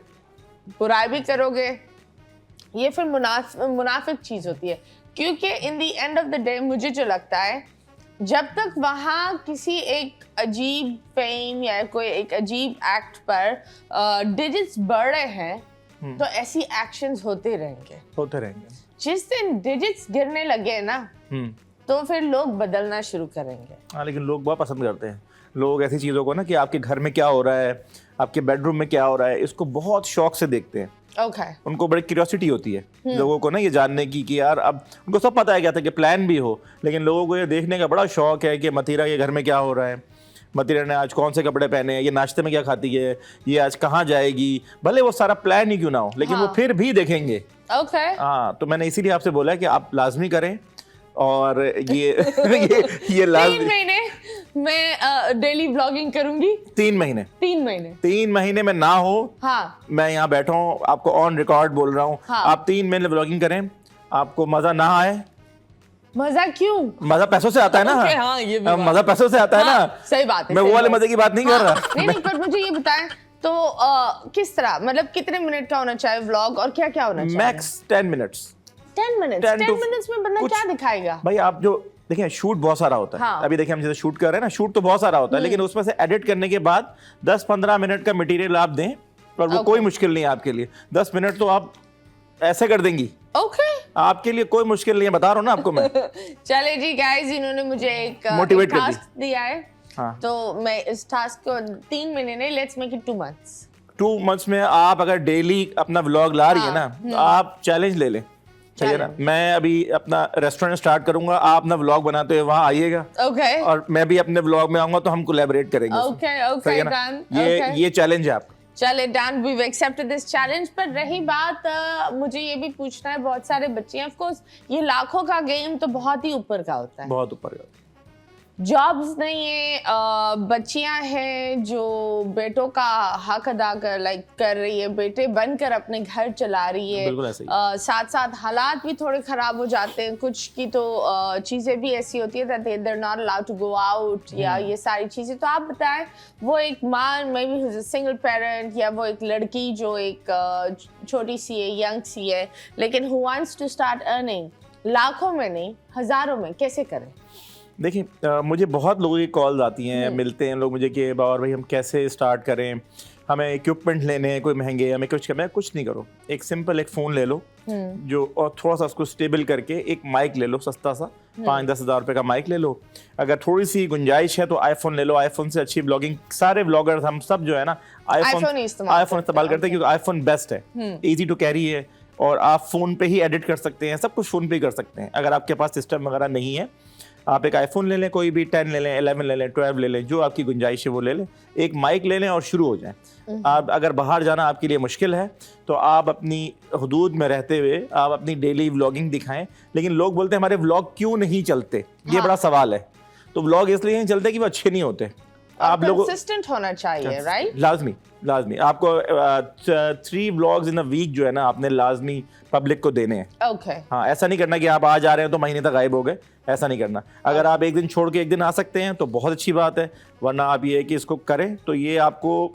बुराई भी करोगे, ये फिर मुनाफिक चीज होती है। क्योंकि in the end of the day मुझे जो लगता है, जब तक वहाँ किसी एक अजीब फेम या कोई एक अजीब एक्ट पर डिजिट्स बढ़ रहे हैं, तो ऐसी एक्शंस होते रहेंगे। जिस दिन डिजिट्स गिरने लगे ना, तो फिर लोग बदलना शुरू करेंगे। हाँ, लेकिन लोग बहुत पसंद करते हैं, लोग ऐसी चीज़ों को ना कि आपके घर में क्या हो रहा है, आपके बेडरूम में क्या हो रहा है, इसको बहुत शौक से देखते हैं। उनको बड़ी क्यूरियोसिटी होती है लोगों को ना ये जानने की कि यार, अब उनको सब पता है क्या था कि प्लान भी हो, लेकिन लोगों को ये देखने का बड़ा शौक है कि मतीरा के घर में क्या हो रहा है, मतीरा ने आज कौन से कपड़े पहने हैं, ये नाश्ते में क्या खाती है, ये आज कहाँ जाएगी, भले वो सारा प्लान ही क्यों ना हो, लेकिन वो फिर भी देखेंगे। हाँ, तो मैंने इसीलिए आपसे बोला कि आप लाजमी करें, और ये लाजमी मैं डेली ब्लॉगिंग करूंगी। 3 महीने में ना हो। हाँ, मैं यहाँ बैठा हूँ, आपको ऑन रिकॉर्ड बोल रहा हूँ। हाँ, आप 3 महीने ब्लॉगिंग करें, आपको मजा ना आए। मजा क्यों? मजा पैसों से आता है ना। हाँ, ये भी मजा पैसों से आता है ना। सही बात है, मैं वो वाले मजे की बात नहीं कर रहा। नहीं, पर मुझे ये बताएं तो किस तरह, मतलब कितने मिनट का होना चाहिए व्लॉग और क्या क्या होना चाहिए? Max 10 minutes. 10 मिनट्स में बंदा क्या दिखाएगा? भाई आप जो देखिए, शूट बहुत सारा होता है। अभी देखिए हम जैसे शूट कर रहे हैं ना, शूट तो बहुत सारा होता है, लेकिन उसमें से एडिट करने के बाद 10-15 मिनट का मटेरियल आप दें, और वो कोई मुश्किल नहीं है आपके लिए। 10 मिनट तो आप ऐसे कर देंगी, आपके लिए कोई मुश्किल नहीं है, बता रहा हूँ ना आपको मैं। चले जी गाइस, इन्होंने मुझे एक मोटिवेट कर दिया है। हाँ। तो मैं इस टास्क को 3 महीने नहीं, let's make it 2 months। 2 months में आप अगर डेली अपना व्लॉग ला रही है ना, तो आप चैलेंज ले लें, ठीक है ना। मैं अभी अपना रेस्टोरेंट स्टार्ट करूंगा, आप अपना व्लॉग बनाते हुए वहां आइएगा, और मैं भी अपने व्लॉग में आऊंगा, तो हम कोलैबोरेट करेंगे। सही है ना? ये चैलेंज है आपका। चले done, we accepted this challenge. पर रही बात मुझे ये भी पूछना है, बहुत सारे बच्चे हैं, ऑफ कोर्स ये लाखों का गेम तो बहुत ही ऊपर का होता है, बहुत ऊपर का, जॉब्स नहीं है, बच्चियां हैं जो बेटों का हक अदा कर रही है, बेटे बनकर अपने घर चला रही है, साथ साथ हालात भी थोड़े खराब हो जाते हैं, कुछ की तो चीजें भी ऐसी होती है that they are not allowed to go out, या ये सारी चीजें। तो आप बताएं, वो एक माँ मे बी सिंगल पेरेंट, या वो एक लड़की जो एक छोटी सी है, यंग सी है, लेकिन who wants to start earning, लाखों में नहीं हजारों में, कैसे करें? देखिए मुझे बहुत लोगों की कॉल्स आती हैं, मिलते हैं लोग मुझे कि बाबर भाई हम कैसे स्टार्ट करें, हमें इक्विपमेंट लेने हैं कोई महंगे, हमें कुछ नहीं करो, एक सिंपल एक फ़ोन ले लो जो, और थोड़ा सा उसको स्टेबल करके एक माइक ले लो सस्ता सा, 5-10 हज़ार रुपये का माइक ले लो। अगर थोड़ी सी गुंजाइश है तो आईफोन ले लो, आईफोन से अच्छी ब्लॉगिंग, सारे ब्लॉगर्स हम सब जो है ना आईफोन इस्तेमाल करते हैं क्योंकि आईफोन बेस्ट है, ईजी टू कैरी है, और आप फ़ोन पे ही एडिट कर सकते हैं, सब कुछ फ़ोन पे ही कर सकते हैं। अगर आपके पास सिस्टम वगैरह नहीं है, आप एक आईफोन ले लें, कोई भी 10 ले लें, 11 ले लें, 12 ले लें, जो आपकी गुंजाइश है वो ले लें, एक माइक ले लें और शुरू हो जाएं। आप अगर बाहर जाना आपके लिए मुश्किल है तो आप अपनी हुदूद में रहते हुए आप अपनी डेली व्लॉगिंग दिखाएं। लेकिन लोग बोलते हैं हमारे व्लॉग क्यों नहीं चलते, ये बड़ा सवाल है। तो व्लॉग इसलिए नहीं चलते कि वो अच्छे नहीं होते, आप लोगों कंसिस्टेंट होना चाहिए, राइट? लाजमी आपको 3 व्लॉग्स इन अ वीक जो है ना आपने लाजमी पब्लिक को देने हैं। ओके। हाँ, ऐसा नहीं करना कि आप आ जा रहे हैं तो महीने तक गायब हो गए, ऐसा नहीं करना। अगर आप एक दिन छोड़ के एक दिन आ सकते हैं तो बहुत अच्छी बात है, वरना आप ये है कि इसको करें तो ये आपको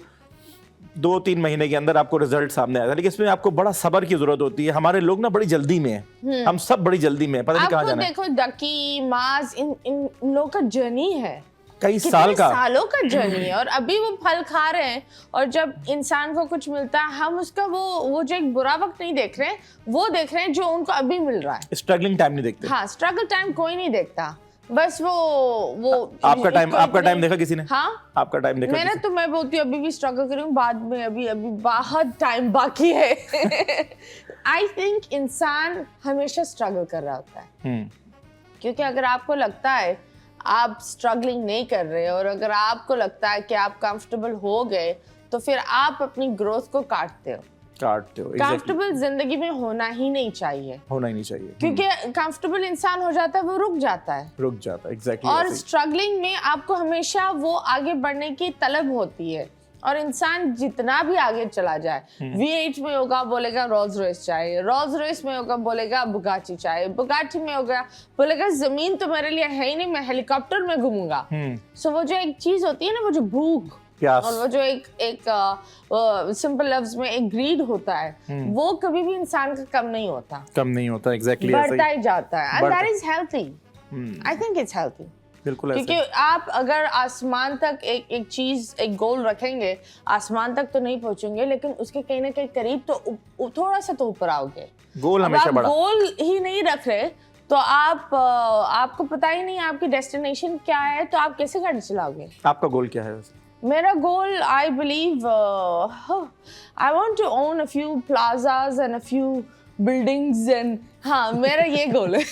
2-3 महीने के अंदर आपको रिजल्ट सामने आएगा। लेकिन इसमें आपको बड़ा सब्र की जरूरत होती है। हमारे लोग ना बड़ी जल्दी में हैं, हम सब बड़ी जल्दी में, पता नहीं कहाँ जाना है। देखो डकी, माज, इन लोग का जर्नी है, कई सालों का जर्नी है, और अभी वो फल खा रहे हैं। और जब इंसान को कुछ मिलता है, हम उसका वो जो एक बुरा वक्त नहीं देख रहे हैं, वो देख रहे हैं जो उनको अभी मिल रहा है। स्ट्रगलिंग टाइम नहीं देखते। हाँ, स्ट्रगल टाइम कोई नहीं देखता, बस वो आपका टाइम देखा किसी ने? हाँ, आपका टाइम देखा? मैंने तो, मैं बोलती हूँ अभी भी स्ट्रगल कर रही हूँ, बाद में अभी बहुत टाइम बाकी है। आई थिंक इंसान हमेशा स्ट्रगल कर रहा होता है, क्योंकि अगर आपको लगता है आप स्ट्रगलिंग नहीं कर रहे, और अगर आपको लगता है कि आप कंफर्टेबल हो गए, तो फिर आप अपनी ग्रोथ को काटते हो। कंफर्टेबल जिंदगी में होना ही नहीं चाहिए, क्योंकि कंफर्टेबल इंसान हो जाता है, वो रुक जाता है एग्जैक्टली। और स्ट्रगलिंग में आपको हमेशा वो आगे बढ़ने की तलब होती है, और इंसान जितना भी आगे चला जाए, V8 में होगा बोलेगा रोल्स रॉयस चाहिए, रोल्स रॉयस में होगा बोलेगा बुगाटी चाहिए, बुगाटी में होगा बोलेगा जमीन तो मेरे लिए है ही नहीं, मैं हेलीकॉप्टर में घूमूंगा। सो वो जो एक चीज होती है ना, वो जो भूख और वो जो एक सिंपल लफ्ज में एक ग्रीड होता है, वो कभी भी इंसान का कम नहीं होता, एग्जैक्टली बढ़ता ही जाता है, and that is healthy. I think it's healthy, बिल्कुल। क्योंकि आप अगर आसमान तक एक चीज, एक गोल रखेंगे, आसमान तक तो नहीं पहुंचेंगे, लेकिन उसके कहीं ना कहीं करीब तो थोड़ा सा तो ऊपर आओगे। गोल हमेशा बड़ा। गोल ही नहीं रख रहे तो आपको पता ही नहीं आपकी डेस्टिनेशन क्या है, तो आप कैसे गाड़ी चलाओगे? आपका गोल क्या है? मेरा goal, I believe, I want to own a few plazas and a few buildings, and हाँ, मेरा ये गोल है।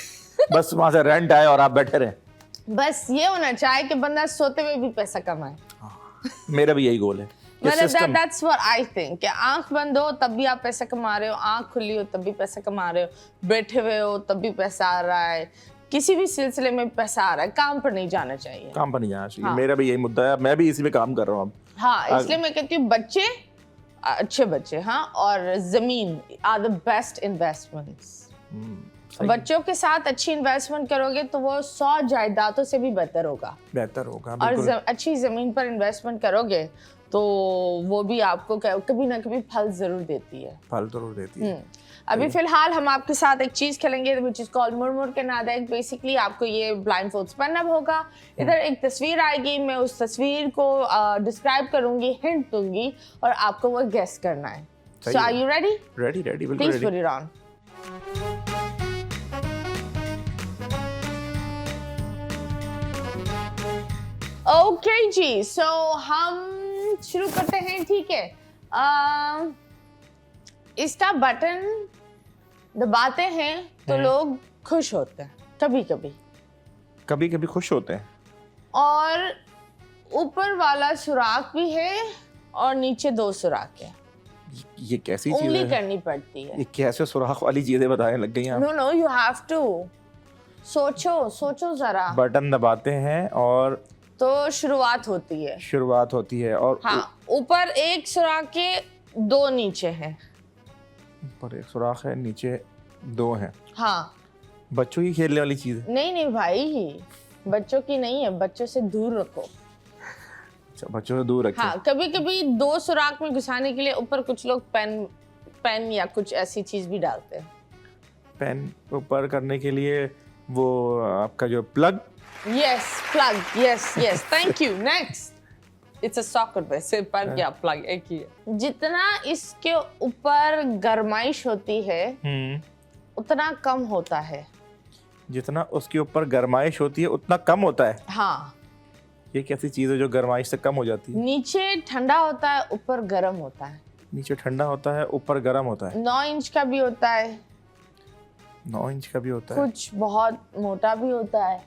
बस वहां से रेंट आए और आप बैठे रहे, बस ये होना चाहिए कि बंदा सोते हुए भी पैसा कमाए। मेरा भी यही गोल है। That's what I think, कि आंख बंद हो तब भी आप पैसा कमा रहे हो, आंख खुली हो तब भी पैसा कमा रहे हो, बैठे हुए हो तब भी पैसा आ रहा है, किसी भी सिलसिले में पैसा आ रहा है, काम पर नहीं जाना चाहिए। हाँ। मेरा भी यही मुद्दा है, मैं भी इसी में काम कर रहा हूँ अब। हाँ, इसलिए मैं कहती हूँ बच्चे, अच्छे बच्चे, हाँ, और जमीन आर द बेस्ट इन्वेस्टमेंट्स। बच्चों के साथ अच्छी इन्वेस्टमेंट करोगे तो वो 100 जायदादों से भी बेहतर होगा। और अच्छी जमीन पर इन्वेस्टमेंट करोगे तो वो भी आपको कभी ना कभी फल जरूर देती है। अभी फिलहाल हम आपके साथ एक चीज खेलेंगे which is called मुड़ के नादा। बेसिकली आपको ये ब्लाइंड फोल्ड्स पहनना होगा। इधर एक तस्वीर आएगी, मैं उस तस्वीर को डिस्क्राइब करूंगी, हिंट दूंगी और आपको वो गेस करना है। So are you ready? Ready, बिल्कुल ready. Please put it on. Okay जी, सो हम शुरू करते हैं, ठीक है। इसका बटन दबाते हैं तो लोग खुश होते हैं, कभी कभी खुश होते हैं, और ऊपर वाला सुराख भी है और नीचे 2 सुराख है। ये कैसी चीज है? उंगली करनी पड़ती है। ये कैसे सुराख वाली चीजें बताने लग गई हैं? No no, you have to सोचो जरा। बटन दबाते हैं और तो शुरुआत होती है और हाँ, ऊपर एक सुराख के 2 नीचे हैं। ऊपर एक सुराख है, नीचे 2 हैं। हाँ, बच्चों की खेलने वाली चीज है? नहीं भाई, बच्चों की नहीं है, बच्चों से दूर रखो। अच्छा, बच्चों से दूर रखें। हाँ, कभी 2 सुराख में घुसाने के लिए ऊपर कुछ लोग पेन या कुछ ऐसी चीज भी डालते हैं। पेन ऊपर करने के लिए वो आपका जो plug. Yes, plug, yes, thank you. Next, it's a socket. वैसे पर क्या प्लग एक ही है। जितना इसके ऊपर गरमाइश होती है उतना कम होता है। जितना उसके ऊपर गरमाइश होती है उतना कम होता है? हाँ। ये कैसी चीज है जो गरमाइश से कम हो जाती है? नीचे ठंडा होता है, ऊपर गर्म होता है। नीचे ठंडा होता है, ऊपर गर्म होता है। 9 इंच का भी होता है। 9 इंच का भी होता है। कुछ बहुत मोटा भी होता है।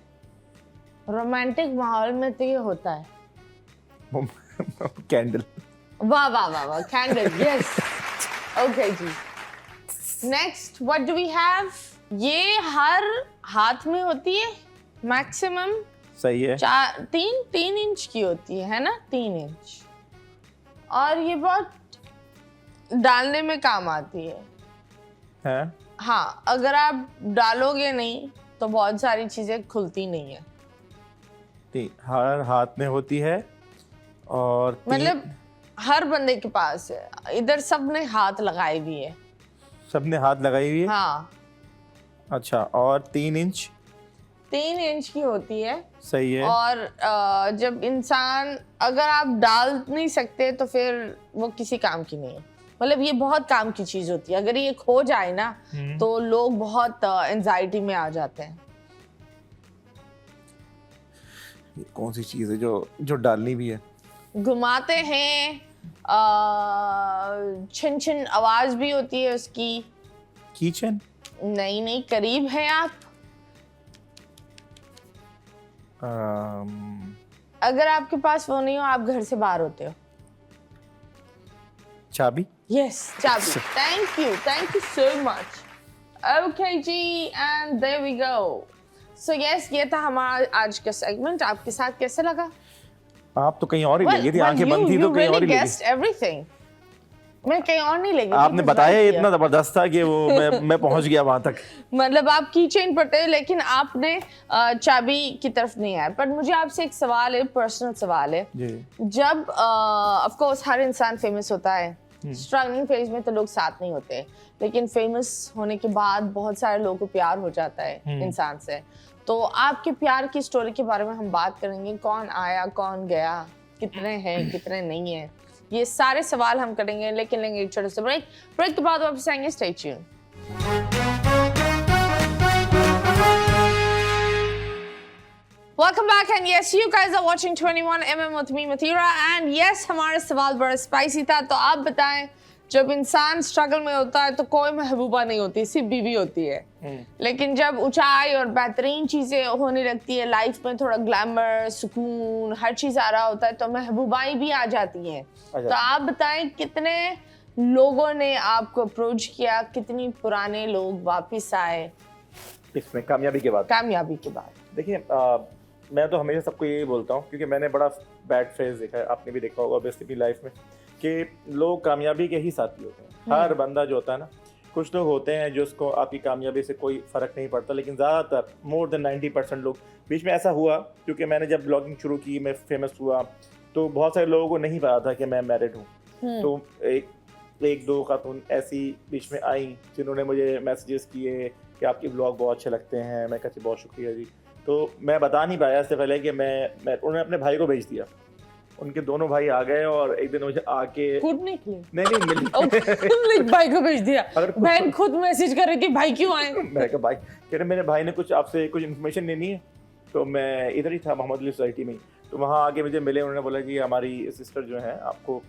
रोमांटिक माहौल में तो ये होता है। कैंडल। वाह, कैंडल, यस। ओके जी। Next, what do we have? ये हर हाथ में होती है मैक्सिमम। सही है। 3 इंच की होती है ना? 3 इंच। और ये बहुत डालने में काम आती है। हाँ, अगर आप डालोगे नहीं तो बहुत सारी चीजें खुलती नहीं है। हर हाथ में होती है और मतलब हर बंदे के पास है। इधर सबने हाथ लगाए हुई है। सबने हाथ लगाई हुई है? हाँ। अच्छा, और 3 इंच की होती है। सही है। और जब इंसान, अगर आप डाल नहीं सकते तो फिर वो किसी काम की नहीं है। मतलब ये बहुत काम की चीज होती है। अगर ये खो जाए ना तो लोग बहुत एंजाइटी में आ जाते हैं। ये कौन सी चीज है जो डालनी भी है? घुमाते हैं, छिन आवाज भी होती है उसकी। कीचेन? नहीं, करीब है आप। अगर आपके पास वो नहीं हो, आप घर से बाहर होते हो। चाबी? यस, चाबी। Thank you so much. Okay जी, and there we go. So yes, ये था हमारा आज का सेगमेंट। आपके साथ कैसे लगा? आप तो कहीं और ही ले गई थी, आंखें बंद थी तो कहीं और ही ले गई। एवरीथिंग मैं कहीं और नहीं ले गई। आपने बताया इतना जबरदस्त था कि वो मैं पहुंच गया वहां तक। मतलब आप की चेन पढ़ते लेकिन आपने चाबी की तरफ नहीं आया। पर मुझे आपसे एक सवाल है, पर्सनल सवाल है। जब ऑफ कोर्स हर इंसान फेमस होता है, स्ट्रगलिंग फेज में तो लोग साथ नहीं होते, लेकिन फेमस होने के बाद बहुत सारे लोगों को प्यार हो जाता है इंसान से। तो आपके प्यार की स्टोरी के बारे में हम बात करेंगे। कौन आया, कौन गया, कितने हैं, कितने नहीं है, ये सारे सवाल हम करेंगे। लेकिन लेंगे एक छोटे से ब्रेक के बाद वापस आएंगे। Stay tune. Welcome back and yes, you guys are watching 21mm with me Mathira and yes, हमारा सवाल बड़ा स्पाइसी था। तो आप बताएं, जब इंसान स्ट्रगल में होता है तो कोई महबूबा नहीं होती, सिर्फ बीवी होती है। लेकिन जब ऊंचाई और बेहतरीन चीजें होने लगती है लाइफ में, थोड़ा ग्लैमर, सुकून, हर चीज आ रहा होता है तो महबूबाई भी आ जाती हैं। तो आप बताएं, कितने लोगों ने आपको अप्रोच किया, कितनी पुराने लोग वापिस आए इसमें कामयाबी के बाद? देखिए, मैं तो हमेशा सबको यही बोलता हूँ, क्योंकि मैंने बड़ा बैड फेज देखा है, आपने भी देखा होगा ऑब्वियसली अपनी लाइफ में, कि लोग कामयाबी के ही साथी होते हैं। हर बंदा जो होता है ना, कुछ लोग होते हैं जो उसको आपकी कामयाबी से कोई फ़र्क नहीं पड़ता, लेकिन ज़्यादातर मोर देन 90% लोग। बीच में ऐसा हुआ, क्योंकि मैंने जब ब्लॉगिंग शुरू की, मैं फेमस हुआ, तो बहुत सारे लोगों को नहीं पता था कि मैं मैरिड हूँ। तो एक दो खातून ऐसी बीच में आई जिन्होंने मुझे मैसेजेस किए कि आपके ब्लॉग बहुत अच्छे लगते हैं। मैं कहती बहुत शुक्रिया जी। तो मैं बता नहीं पाया इससे पहले कि मैं उन्होंने अपने भाई को भेज दिया। उनके दोनों भाई आ गए और एक दिन मुझे आके नहीं मिली। भाई को भेज दिया। बहन खुद मैसेज कर रही थी, भाई क्यों आए? मैं कहा भाई, कह रहे मेरे भाई ने कुछ आपसे कुछ इन्फॉर्मेशन लेनी है। तो मैं इधर ही था, मोहम्मद अली सोसाइटी में। तो वहाँ आके मुझे मिले, उन्होंने बोला कि हमारी सिस्टर जो है आपको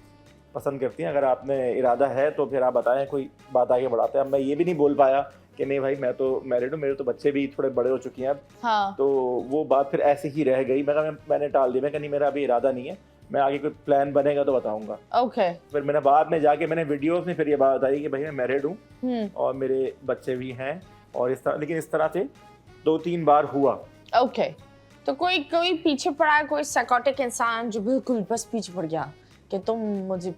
पसंद करती हैं, अगर आपने इरादा है तो फिर आप बताएं, कोई बात आगे बढ़ाते हैं। अब मैं ये भी नहीं बोल पाया कि नहीं भाई मैं तो मैरिड हूँ, मेरे तो बच्चे भी थोड़े बड़े हो चुके हैं अब। हाँ। तो वो बात फिर ऐसे ही रह गई। मैंने टाल दी, मैं कहा नहीं मेरा अभी इरादा नहीं है, मैं आगे कोई प्लान बनेगा तो बताऊंगा। ओके। फिर मैंने बाद में जाके मैंने वीडियोस में फिर ये बात बताई कि भाई मैं मैरिड हूँ और मेरे बच्चे भी हैं और इस तरह, लेकिन इस तरह से 2-3 बार हुआ। ओके। तो कोई पीछे पड़ा है, कोई साइकोटिक इंसान जो बिल्कुल बस पीछे पड़ गया कि तुम मुझे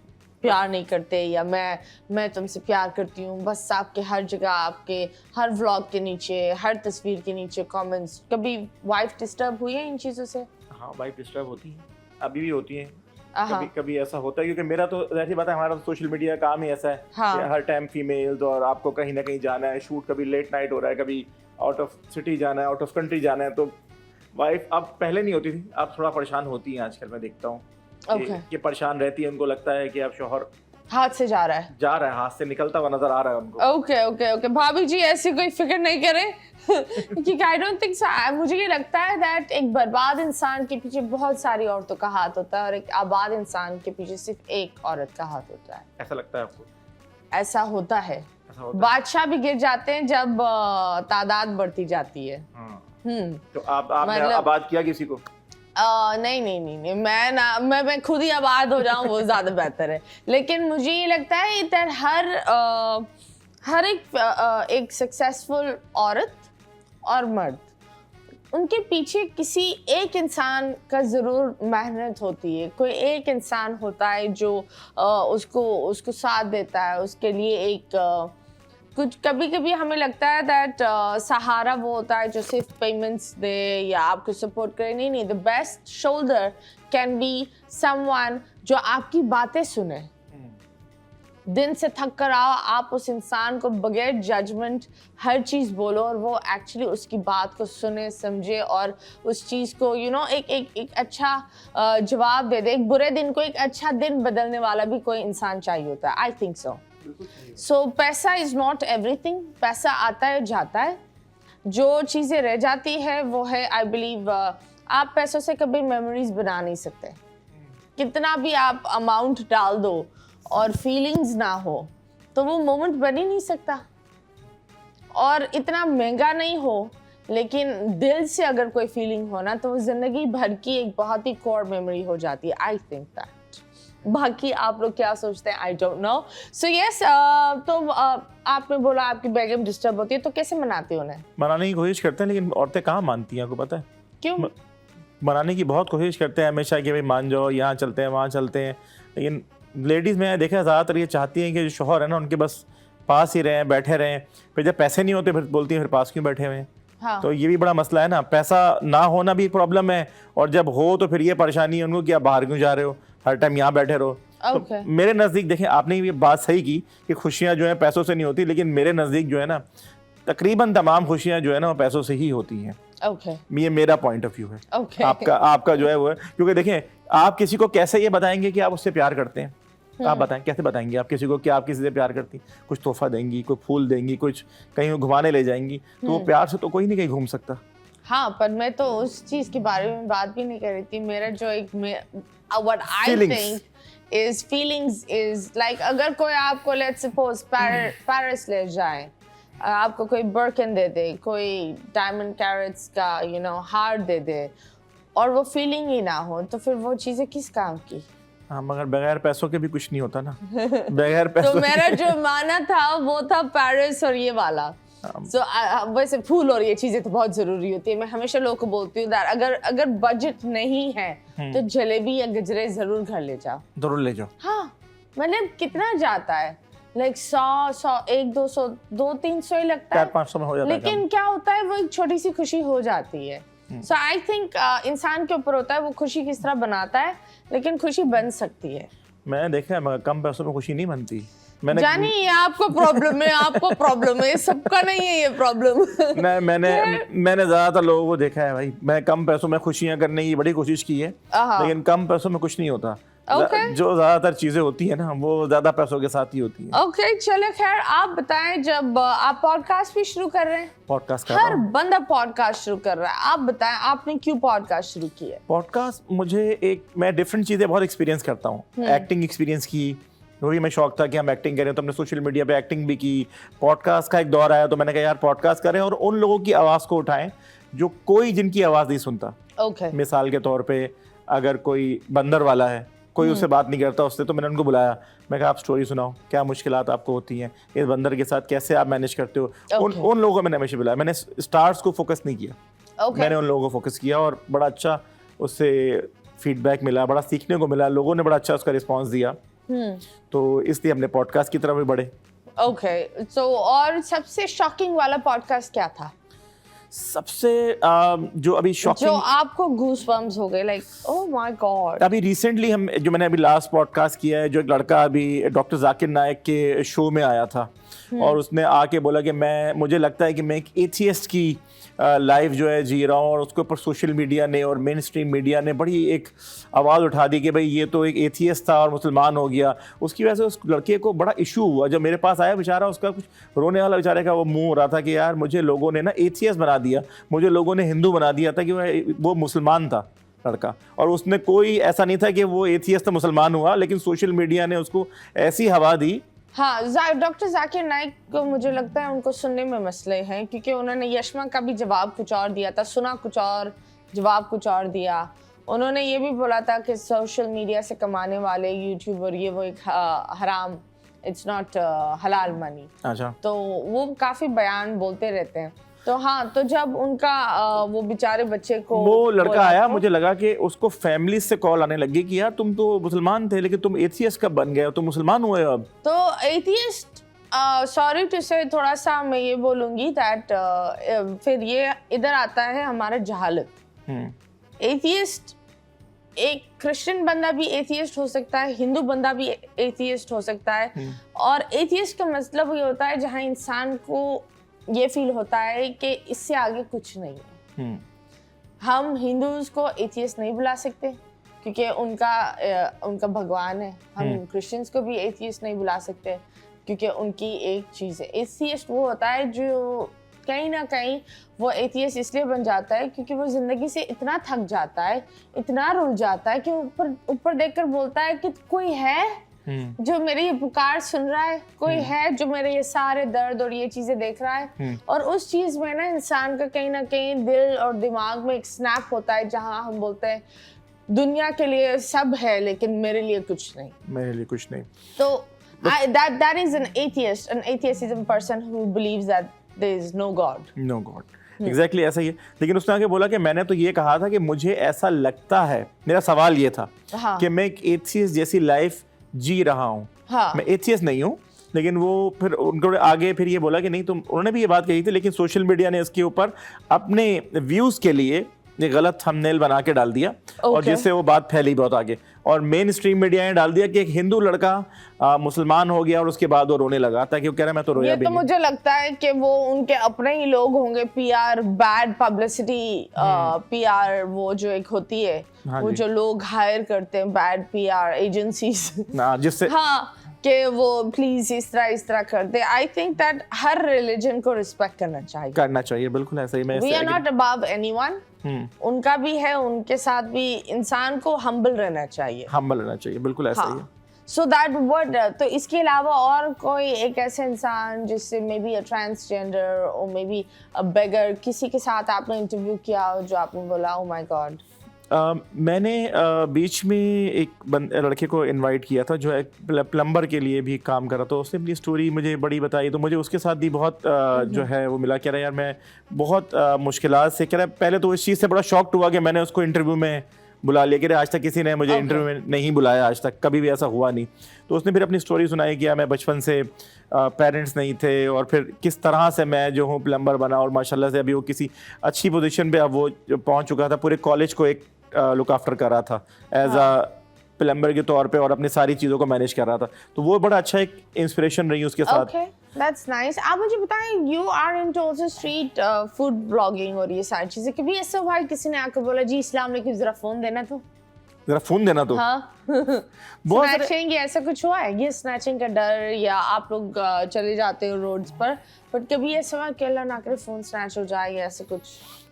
प्यार नहीं करते या मैं तुमसे प्यार करती हूँ, बस आपके हर जगह, आपके हर व्लॉग के नीचे, हर तस्वीर के नीचे कमेंट्स। कभी वाइफ डिस्टर्ब हुई है इन चीज़ों से? हाँ, वाइफ डिस्टर्ब होती है, अभी भी होती है। कभी कभी ऐसा होता है क्योंकि मेरा तो ऐसी बात है, हमारा सोशल मीडिया काम ही ऐसा है कि हर टाइम फीमेल्स और आपको कहीं ना कहीं जाना है, शूट कभी लेट नाइट हो रहा है, कभी आउट ऑफ सिटी जाना है, आउट ऑफ कंट्री जाना है, तो वाइफ अब पहले नहीं होती थी, अब थोड़ा परेशान होती है आजकल। मैं देखता हूँ कि परेशान रहती है, उनको लगता है कि अब शौहर हाथ से जा रहा है, हाथ से निकलता हुआ नजर आ रहा है उनको। ओके। भाभी जी ऐसी कोई फिक्र नहीं करें क्योंकि आई डोंट थिंक सो। मुझे ये लगता है दैट एक बर्बाद इंसान के पीछे बहुत सारी औरतों का हाथ होता है और एक आबाद इंसान के पीछे सिर्फ एक औरत का हाथ होता है। ऐसा लगता है आपको? ऐसा होता है। बादशाह भी गिर जाते हैं जब तादाद बढ़ती जाती है। तो आपने आबाद किया किसी को? नहीं, मैं खुद ही आबाद हो जाऊं वो ज्यादा बेहतर है। लेकिन मुझे ये लगता है इधर हर एक सक्सेसफुल औरत और मर्द, उनके पीछे किसी एक इंसान का जरूर मेहनत होती है। कोई एक इंसान होता है जो उसको साथ देता है, उसके लिए एक कुछ। कभी कभी हमें लगता है दैट सहारा वो होता है जो सिर्फ पेमेंट्स दे या आपको सपोर्ट करे। नहीं, the best shoulder can be someone जो आपकी बातें सुने। दिन से थक कर आओ, आप उस इंसान को बगैर जजमेंट हर चीज़ बोलो और वो एक्चुअली उसकी बात को सुने, समझे और उस चीज़ को एक अच्छा जवाब दे दे। एक बुरे दिन को एक अच्छा दिन बदलने वाला भी कोई इंसान चाहिए होता है। आई थिंक सो पैसा इज़ नॉट एवरीथिंग। पैसा आता है जाता है, जो चीज़ें रह जाती है वो है, आई बिलीव, आप पैसों से कभी मेमोरीज बना नहीं सकते। कितना भी आप अमाउंट डाल दो और फीलिंग्स ना हो तो वो मोमेंट बन ही नहीं सकता। और इतना महंगा नहीं हो लेकिन दिल से अगर कोई फीलिंग हो ना तो वो जिंदगी भर की एक बहुत ही कोर मेमोरी हो जाती है। आई थिंक दैट। बाकी आप लोग क्या सोचते हैं, I don't know. So yes, तो आपने बोला आपकी बेगम डिस्टर्ब होती है, तो कैसे मनाती हो उन्हें? मनाने की कोशिश करते हैं लेकिन औरतें कहाँ मानती हैं, आपको पता है क्यों? मनाने की बहुत कोशिश करते हैं हमेशा कि भाई मान जाओ, यहाँ चलते हैं वहाँ चलते हैं, लेकिन लेडीज़ में देखा है ज़्यादातर ये चाहती हैं कि जो शौहर है ना उनके बस पास ही रहें, बैठे रहें। फिर जब पैसे नहीं होते फिर बोलती हैं फिर पास क्यों बैठे हुए हैं। हाँ। तो ये भी बड़ा मसला है ना, पैसा ना होना भी एक प्रॉब्लम है और जब हो तो फिर ये परेशानी है उनको कि आप बाहर क्यों जा रहे हो, हर टाइम यहाँ बैठे रहो। तो मेरे नज़दीक देखें, आपने ये बात सही की कि खुशियाँ जो हैं पैसों से नहीं होती, लेकिन मेरे नज़दीक जो है ना तकरीबन तमाम खुशियाँ जो है ना वो पैसों से ही होती हैं। ये मेरा पॉइंट ऑफ व्यू है। आपका जो है वो है, क्योंकि देखें आप किसी को कैसे ये बताएंगे कि आप उससे प्यार करते हैं, आप बताएं कैसे बताएंगे आप किसी को कि आप किसी से प्यार करती? कुछ तोहफा देंगी, कोई फूल देंगी, कुछ कहीं घुमाने ले जाएंगी, तो वो प्यार से तो कोई नहीं कहीं घूम सकता। हाँ, पर मैं तो उस चीज के बारे में बात भी नहीं कर रही थी। मेरा जो what I think is feelings is like, अगर कोई आपको let's suppose पेरिस ले जाए, आपको कोई बर्किन दे दे, कोई डायमंड कैरेट्स का हार दे दे और वो फीलिंग ही ना हो तो फिर वो चीजें किस काम की? हाँ, मगर बगैर पैसों के भी कुछ नहीं होता ना। बगैर पैसों तो मेरा जो माना था वो था पेरिस और ये वाला। वैसे फूल और ये चीजें तो बहुत जरूरी होती है। मैं हमेशा लोगों को बोलती हूँ अगर बजट नहीं है तो जलेबी या गजरे जरूर घर ले जाओ, जरूर ले जाओ। हाँ, मतलब कितना जाता है, लाइक 100, 100, 200, 300 ही लगता है, 400-500 में हो जाता है। लेकिन क्या होता है वो एक छोटी सी खुशी हो जाती है। सो आई थिंक इंसान के ऊपर होता है वो खुशी किस तरह बनाता है, लेकिन खुशी बन सकती है। मैंने देखा है कम पैसों में खुशी नहीं बनती। जानी ये आपको प्रॉब्लम है, आपको प्रॉब्लम है, सबका नहीं है ये प्रॉब्लम। नहीं, मैंने ज्यादातर लोगों को देखा है भाई, मैं कम पैसों में खुशियां करने की बड़ी कोशिश की है, लेकिन कम पैसों में कुछ नहीं होता। जो ज्यादातर चीजें होती है ना वो ज्यादा पैसों के साथ ही होती है। ओके, चलो खैर, आप बताएं, जब आप पॉडकास्ट भी शुरू कर रहे हैं, पॉडकास्ट हर बंदा पॉडकास्ट शुरू कर रहा है, आप बताएं आपने क्यों पॉडकास्ट शुरू किया? पॉडकास्ट मुझे मैं डिफरेंट चीजें बहुत एक्सपीरियंस करता हूँ। एक्टिंग एक्सपीरियंस की, वो भी मैं शौक था कि हम एक्टिंग करें, तो हमने सोशल मीडिया पे एक्टिंग भी की। पॉडकास्ट का एक दौर आया तो मैंने कहा यार पॉडकास्ट करें और उन लोगों की आवाज़ को उठाएं जो जिनकी आवाज़ नहीं सुनता। ओके। मिसाल के तौर पे अगर कोई बंदर वाला है, कोई उससे बात नहीं करता उससे, तो मैंने उनको बुलाया, मैं कहा आप स्टोरी सुनाओ, क्या मुश्किलात आपको होती हैं इस बंदर के साथ, कैसे आप मैनेज करते हो। उन लोगों को मैंने हमेशा बुलाया, मैंने स्टार्स को फोकस नहीं किया, मैंने उन लोगों को फोकस किया और बड़ा अच्छा उससे फीडबैक मिला, बड़ा सीखने को मिला, लोगों ने बड़ा अच्छा उसका रिस्पॉन्स दिया। तो इसलिए हमने पॉडकास्ट की तरफ भी बढ़े। ओके, सो और सबसे शॉकिंग वाला पॉडकास्ट क्या था? सबसे जो अभी शॉकिंग, जो आपको गूज़बम्प्स हो गए, लाइक ओह माय गॉड? अभी रिसेंटली हम जो मैंने अभी लास्ट पॉडकास्ट किया है, जो एक लड़का अभी डॉक्टर जाकिर नायक के शो में आया था और उसने आके बोला कि मुझे लगता है कि मैं एक एथियस्ट की लाइफ जो है जी रहा हूँ, और उसके ऊपर सोशल मीडिया ने और मेन स्ट्रीम मीडिया ने बड़ी एक आवाज़ उठा दी कि भाई ये तो एक एथियस्ट था और मुसलमान हो गया। उसकी वजह से उस लड़के को बड़ा इशू हुआ। जब मेरे पास आया बेचारा, उसका कुछ रोने वाला बेचारे का वो मुंह हो रहा था कि यार मुझे लोगों ने ना एथियस्ट बना दिया, मुझे लोगों ने हिंदू बना दिया था, कि वो मुसलमान था लड़का, और उसने कोई ऐसा नहीं था कि वो एथियस्ट था मुसलमान हुआ, लेकिन सोशल मीडिया ने उसको ऐसी हवा दी। हाँ, डॉक्टर जाकिर नाइक को मुझे लगता है उनको सुनने में मसले हैं, क्योंकि उन्होंने यशमा का भी जवाब कुछ और दिया था, सुना कुछ और, जवाब कुछ और दिया। उन्होंने ये भी बोला था कि सोशल मीडिया से कमाने वाले यूट्यूबर ये वो एक हराम, इट्स नॉट हलाल मनी। अच्छा, तो वो काफ़ी बयान बोलते रहते हैं। तो हाँ, तो जब उनका वो बेचारे बच्चे को वो लड़का आया, मुझे लगा कि उसको फैमिली से कॉल आने लगी कि यार तुम तो मुसलमान थे लेकिन तुम एथियस्ट कब बन गए, तुम मुसलमान हुए अब। तो एथियस्ट, सॉरी टू से, थोड़ा सा मैं ये बोलूँगी दैट फिर ये इधर आता है हमारा जहालत। एथियस्ट, एक क्रिश्चियन बंदा भी एथियस्ट हो सकता है, हिंदू बंदा भी एथियस्ट हो सकता है, और एथियस्ट का मतलब ये होता है जहाँ इंसान को ये फील होता है कि इससे आगे कुछ नहीं है। हम हिंदूज को एथियस्ट नहीं बुला सकते क्योंकि उनका भगवान है। हम क्रिश्चियंस को भी एथियस्ट नहीं बुला सकते क्योंकि उनकी एक चीज़ है। एथियस्ट वो होता है जो कहीं ना कहीं वो एथियस्ट इसलिए बन जाता है क्योंकि वो ज़िंदगी से इतना थक जाता है, इतना रुल जाता है कि ऊपर देखकर बोलता है कि कोई है जो मेरी ये पुकार सुन रहा है, कोई है जो मेरे ये सारे दर्द और ये चीजें देख रहा है। और उस चीज में ना इंसान का कहीं ना कहीं दिल और दिमाग में एक स्नैप होता है जहां हम बोलते हैं दुनिया के लिए सब है लेकिन मेरे लिए कुछ नहीं, मेरे लिए कुछ नहीं। तो that is an atheist. An atheist is a person who believes that there is no God. No God. Exactly ऐसा ही है। लेकिन उसने आगे बोला कि मैंने तो ये कहा था कि मुझे ऐसा लगता है, मेरा सवाल ये था कि मैं एक एथियस्ट जैसी लाइफ जी रहा हूँ। मैं एथियस्ट नहीं हूँ, लेकिन वो फिर उनको आगे फिर ये बोला कि नहीं, तुम, उन्होंने भी ये बात कही थी, लेकिन सोशल मीडिया ने इसके ऊपर अपने व्यूज के लिए ये गलत थंबनेल बना के डाल दिया और जिससे वो बात फैली बहुत आगे, और मेन स्ट्रीम मीडिया ने डाल दिया कि एक हिंदू लड़का मुसलमान हो गया और उसके बाद वो रोने लगा, ताकि वो कह रहा मैं तो रोया भी नहीं। मुझे लगता है कि वो उनके अपने ही लोग होंगे, पीआर, बैड पब्लिसिटी, पीआर वो जो एक होती है, वो जो लोग हायर करते हैं बैड पीआर एजेंसीज, जिससे कि वो प्लीज इस तरह करते। आई थिंक दैट हर रिलीजन को रिस्पेक्ट करना चाहिए। बिल्कुल ऐसा ही। We are not above anyone. उनका भी है, उनके साथ भी इंसान को हम्बल रहना चाहिए। बिल्कुल ऐसा ही है। So that word. तो इसके अलावा और कोई एक ऐसे इंसान जिससे मे बी अ ट्रांसजेंडर और मे बी अ बेगर, किसी के साथ आपने इंटरव्यू किया हो जो आपने बोला ओह माय गॉड? मैंने बीच में एक लड़के को इनवाइट किया था जो एक प्लम्बर के लिए भी काम कर रहा था। उसने अपनी स्टोरी मुझे बड़ी बताई, तो मुझे उसके साथ भी बहुत जो है वो मिला। कह रहा है यार मैं बहुत मुश्किलात से, कह रहा है पहले तो इस चीज़ से बड़ा शॉक्ड हुआ कि मैंने उसको इंटरव्यू में बुला लिया, कि आज तक किसी ने मुझे इंटरव्यू में नहीं बुलाया, आज तक कभी भी ऐसा हुआ नहीं। तो उसने फिर अपनी स्टोरी सुनाई कि मैं बचपन से पेरेंट्स नहीं थे और फिर किस तरह से मैं जो हूँ प्लम्बर बना, और माशाल्लाह से अभी वो किसी अच्छी पोजीशन पे अब वो पहुँच चुका था। पूरे कॉलेज को एक लुक आफ्टर कर रहा था एज अ प्लम्बर के तौर पे, और अपनी सारी चीज़ों को मैनेज कर रहा था। तो वो बड़ा अच्छा एक इंस्पिरेशन रही उसके साथ। Okay, that's nice. आप मुझे बताएं, you are into also street food blogging और ये सारी चीज़ें। कभी ऐसा हुआ है किसी ने आकर बोला जी अस्सलाम वालेकुम ज़रा फ़ोन देना तो? हाँ। स्नैचिंग ऐसा कुछ हुआ है? ये स्नैचिंग का डर, या आप लोग चले जाते हो रोड्स पर, बट कभी ऐसा हुआ कि अल्लाह ना करे फ़ोन स्नैच हो जाए या ऐसा कुछ?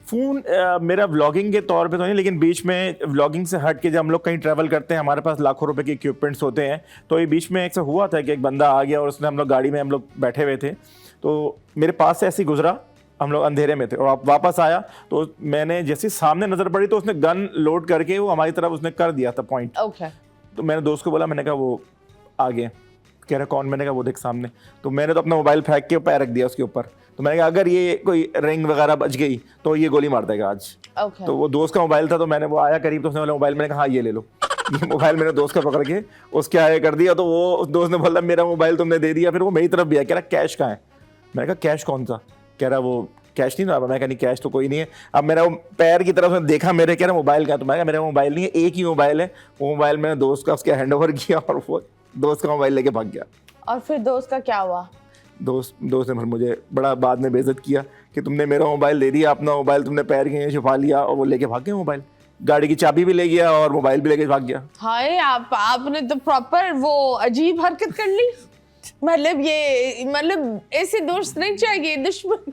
फ़ोन मेरा व्लॉगिंग के तौर पे तो नहीं, लेकिन बीच में व्लॉगिंग से हट के जब हम लोग कहीं ट्रैवल करते हैं, हमारे पास लाखों रुपए के इक्विपमेंट्स होते हैं। तो ये बीच में ऐसा हुआ था कि एक बंदा आ गया और उसने, हम लोग गाड़ी में हम लोग बैठे हुए थे, तो मेरे पास से ऐसे ही गुजरा हम लोग अंधेरे में थे और आप वापस आया तो मैंने जैसे सामने नजर पड़ी तो उसने गन लोड करके वो हमारी तरफ उसने कर दिया था पॉइंट। तो मैंने दोस्त को बोला, मैंने कहा वो आगे, कह रहा कौन, मैंने कहा वो देख सामने। तो मैंने तो अपना मोबाइल फेंक के पैर रख दिया उसके ऊपर। तो मैंने कहा अगर ये कोई रिंग वगैरह बच गई तो ये गोली मार देगा आज। तो वो दोस्त का मोबाइल था, तो मैंने वो आया करीब तो उसने बोला मोबाइल, मैंने कहा हाँ ये ले लो। ये मोबाइल मैंने दोस्त का पकड़ के उसके आगे कर दिया। तो वो उस दोस्त ने बोला मेरा मोबाइल तुमने दे दिया। फिर वो मेरी तरफ भी आया, कह रहा कैश कहाँ है। मैंने कहा कैश कौन सा, कह रहा वो कैश नहीं ना। मैं कहा नहीं कैश तो कोई नहीं है। अब मेरा वो पैर की तरफ देखा मेरे, कह रहा मोबाइल का, तो मैं कहा मेरा मोबाइल नहीं है, एक ही मोबाइल है। वो मोबाइल मैंने दोस्त का उसके हैंड ओवर किया और वो दोस्त का मोबाइल लेके भाग गया। और फिर दोस्त का क्या हुआ? दोस्त ने फिर मुझे बड़ा बाद में बेइज्जत किया कि तुमने मेरा मोबाइल दे दिया, अपना मोबाइल तुमने पैर के नीचे छुपा लिया, और वो लेके भाग गया मोबाइल। गाड़ी की चाबी भी ले गया और मोबाइल भी लेके भाग गया। हाय आपने तो प्रॉपर वो अजीब हरकत कर ली। मतलब ऐसे दोस्त नहीं चाहिए, दुश्मन।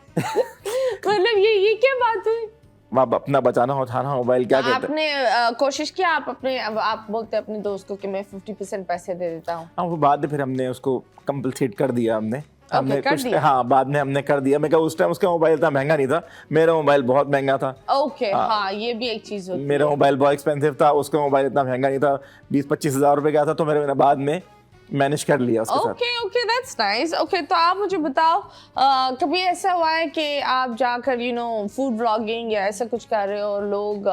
मतलब ये क्या बात हुई? आप अपना बचाना होता ना मोबाइल, क्या कहते हैं? आपने कोशिश किया आप बोलते अपने दोस्त को कि मैं 50% पैसे दे देता हूँ। हाँ, वो बाद में फिर हमने उसको कंपलसेट कर दिया। हमने कर दिया? हाँ, बाद में हमने कर दिया। मैं कहा उस टाइम उसका मोबाइल था, महंगा नहीं था, मेरा मोबाइल बहुत महंगा था। हाँ, ये भी एक चीज होती है। मेरा मोबाइल बहुत एक्सपेंसिव था, उसका मोबाइल इतना महंगा नहीं था, 20-25 हज़ार रुपए का था। तो मैंने बाद में मैनेज कर लिया उसके साथ। Okay, that's nice. ओके, तो आप मुझे बताओ, कभी ऐसा हुआ है कि आप जाकर फूड व्लॉगिंग या ऐसा कुछ कर रहे हो और लोग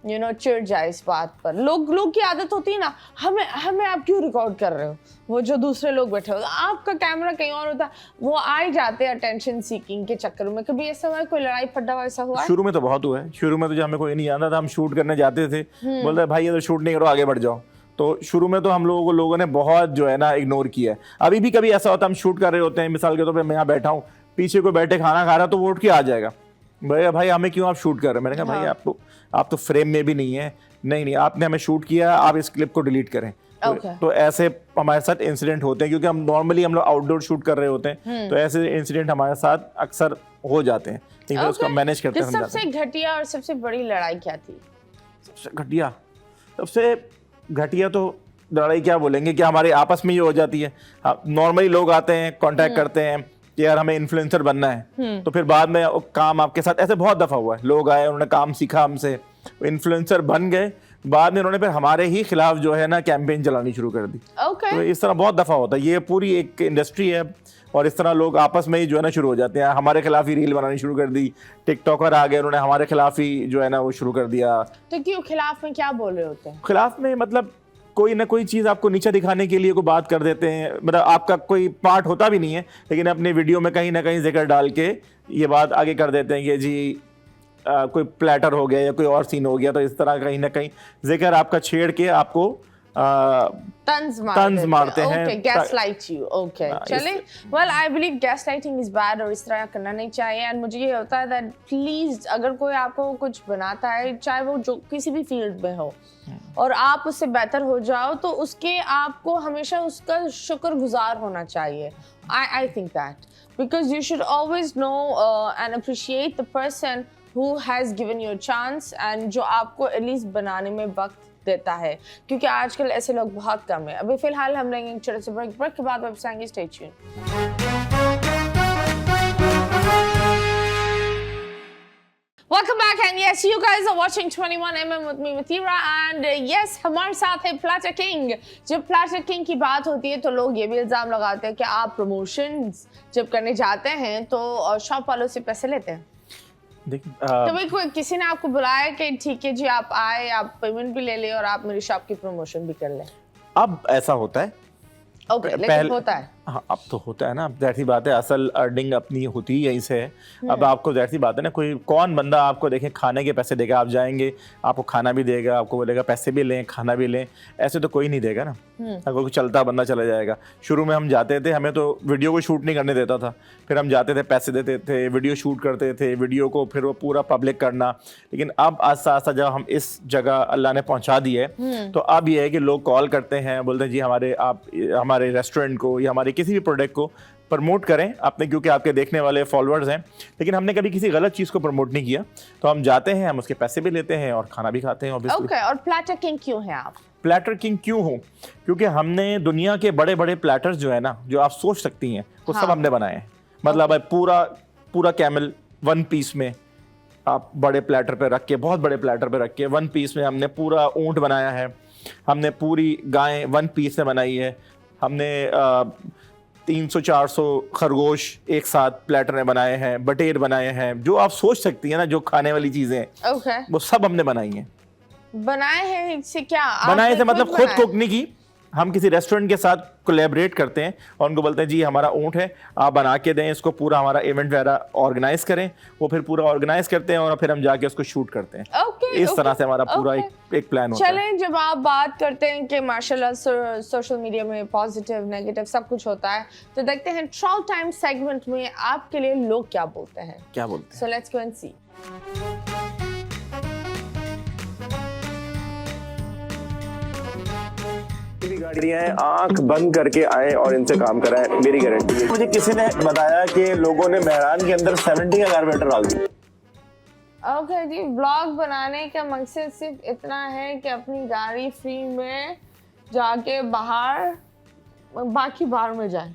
चिढ़ जाए इस बात पर? लोग की आदत होती है ना, हमें आप क्यों रिकॉर्ड कर रहे हो, वो जो दूसरे लोग बैठे हो, आपका कैमरा कहीं और होता, वो आ ही जाते हैं अटेंशन सीकिंग के चक्कर में। कभी ऐसा हुआ है, कोई लड़ाई फड्डा वैसा हुआ है? शुरू में तो बहुत हुआ है। शुरू में तो जब हमें कोई नहीं जानता था, हम शूट करने जाते थे, बोलते भाई ये तो शूट नहीं करो, आगे बढ़ जाओ। तो शुरू में तो हम लोगों ने बहुत जो है ना इग्नोर किया है। अभी भी कभी ऐसा होता है हम शूट कर रहे होते हैं, मिसाल के तौर पे मैं यहाँ बैठा हूँ, पीछे कोई बैठे खाना खा रहा तो वो उठ के आ जाएगा, भैया भाई हमें क्यों आप शूट कर रहे हैं। मैंने कहा भाई आप तो फ्रेम में भी नहीं है, नहीं आपने हमें शूट किया, आप इस क्लिप को डिलीट करें। तो ऐसे हमारे साथ इंसिडेंट होते हैं, क्योंकि हम नॉर्मली हम लोग आउटडोर शूट कर रहे होते हैं, तो ऐसे इंसिडेंट हमारे साथ अक्सर हो जाते हैं, लेकिन उसको मैनेज करते हैं। सबसे घटिया और सबसे बड़ी लड़ाई क्या थी? सबसे घटिया तो लड़ाई क्या बोलेंगे कि हमारे आपस में ये हो जाती है। नॉर्मली लोग आते हैं, कांटेक्ट करते हैं कि यार हमें इन्फ्लुएंसर बनना है, तो फिर बाद में काम आपके साथ, ऐसे बहुत दफा हुआ है, लोग आए उन्होंने काम सीखा हमसे, इन्फ्लुएंसर बन गए, बाद में उन्होंने फिर हमारे ही खिलाफ जो है ना कैंपेन चलानी शुरू कर दी। तो इस तरह बहुत दफा होता है, ये पूरी एक इंडस्ट्री है, और इस तरह लोग आपस में ही जो है ना शुरू हो जाते हैं। हमारे खिलाफ ही रील बनानी शुरू कर दी, टिकटॉकर आ गए, उन्होंने हमारे खिलाफ ही जो है ना वो शुरू कर दिया। तो क्यों खिलाफ में क्या बोल रहे होते हैं? खिलाफ में मतलब कोई ना कोई चीज़ आपको नीचा दिखाने के लिए कोई बात कर देते हैं, मतलब आपका कोई पार्ट होता भी नहीं है, लेकिन अपने वीडियो में कहीं ना कहीं जिक्र डाल के ये बात आगे कर देते हैं कि जी कोई प्लेटर हो गया या कोई और सीन हो गया, तो इस तरह कहीं ना कहीं जिक्र आपका छेड़ के आपको तंज मारते हैं। Okay, gaslight you. Okay, चले। Well, I believe gaslighting is bad और इस तरह करना नहीं चाहिए। And मुझे ये होता है that please अगर कोई आपको कुछ बनाता है, चाहे वो जो किसी भी फील्ड में हो, और आप उससे बेहतर हो जाओ, तो उसके आपको हमेशा उसका शुक्रगुजार होना चाहिए। I think that because you should always know and appreciate the person who has given you a chance and जो आपको at least बनाने में वक्त देता है, क्योंकि आजकल ऐसे लोग बहुत कम है। अभी फिलहाल हम रहेंगे एक छोटे से ब्रेक के बाद वापस आएंगे। Stay tuned. Welcome back and yes, you guys are watching 21mm with me Mathira and yes, हमारे साथ है प्लैटर किंग। जब प्लैटर किंग की बात होती है तो लोग ये भी इल्जाम लगाते हैं कि आप प्रमोशंस जब करने जाते हैं तो शॉप वालों से पैसे लेते हैं। तो भाई कोई किसी ने आपको बुलाया कि ठीक है जी आप आए, आप पेमेंट भी ले ले और आप मेरी शॉप की प्रमोशन भी कर ले? अब ऐसा होता है। लेकिन होता है। हाँ, अब तो होता है ना, अब ज़ाहिर सी बात है, असल अर्निंग अपनी होती ही यहीं से है। अब आपको ज़ाहिर सी बात है ना, कौन बंदा आपको देखें खाने के पैसे देगा, आप जाएंगे आपको खाना भी देगा, आपको बोलेगा पैसे भी लें खाना भी लें, ऐसे तो कोई नहीं देगा ना। अगर कोई चलता बंदा चला जाएगा। शुरू में हम जाते थे, हमें तो वीडियो को शूट नहीं करने देता था, फिर हम जाते थे पैसे देते थे, वीडियो शूट करते थे, वीडियो को फिर वो पूरा पब्लिक करना। लेकिन अब आस्ता आस्ता जब हम इस जगह अल्लाह ने पहुँचा दी है, तो अब ये है कि लोग कॉल करते हैं, बोलते हैं जी हमारे रेस्टोरेंट को या हमारे किसी भी प्रोडक्ट को प्रमोट करें अपने, क्योंकि आपके देखने वाले फॉलोअर्स हैं। लेकिन हमने कभी किसी गलत चीज़ को प्रमोट नहीं किया, तो हम जाते हैं, हम उसके पैसे भी लेते हैं और खाना भी खाते हैं ऑब्वियसली। ओके, और प्लैटर किंग क्यों हैं आप? प्लैटर किंग क्यों हो? क्योंकि हमने दुनिया के बड़े बड़े प्लैटर्स जो है ना, जो आप सोच सकती हैं, वो सब हमने बनाए हैं। मतलब पूरा कैमल वन पीस में आप बड़े प्लेटर पे रख के, बहुत बड़े प्लेटर पे रख के, वन पीस में हमने पूरा ऊंट बनाया है, हमने पूरी गाय वन पीस में बनाई है, हमने 300-400 खरगोश एक साथ प्लेटर में बनाए हैं, बटेर बनाए हैं, जो आप सोच सकती हैं ना, जो खाने वाली चीजें okay. वो सब हमने बनाई हैं। बनाए हैं इससे क्या? बनाए थे मतलब खुद कुक नहीं की, हम किसी रेस्टोरेंट के साथ कोलैबोरेट करते हैं और उनको बोलते हैं जी हमारा ऊंट है, आप बना के दें इसको, पूरा हमारा इवेंट वगैरह ऑर्गेनाइज करें, वो फिर पूरा ऑर्गेनाइज करते हैं और फिर हम जाके उसको शूट करते हैं। इस तरह से हमारा पूरा एक प्लान होता है। चलें, जब आप बात करते हैं कि माशाल्लाह सोशल मीडिया में पॉजिटिव नेगेटिव सब कुछ होता है, तो देखते हैं ट्रॉल टाइम सेगमेंट में आपके लिए लोग क्या बोलते हैं। क्या बोलते हैं? सो लेट्स गो एंड सी। गाड़ियां हैं, आंख बंद करके आए और इनसे काम कराएं, मेरी गारंटी है। मुझे किसी ने बताया कि लोगों ने मेहरान के अंदर 70 का कार्बोरेटर डाल दिया। ओके जी, ब्लॉग बनाने का मकसद सिर्फ इतना है कि अपनी गाड़ी फ्री में जाके बाहर बाकी बाहर में जाए।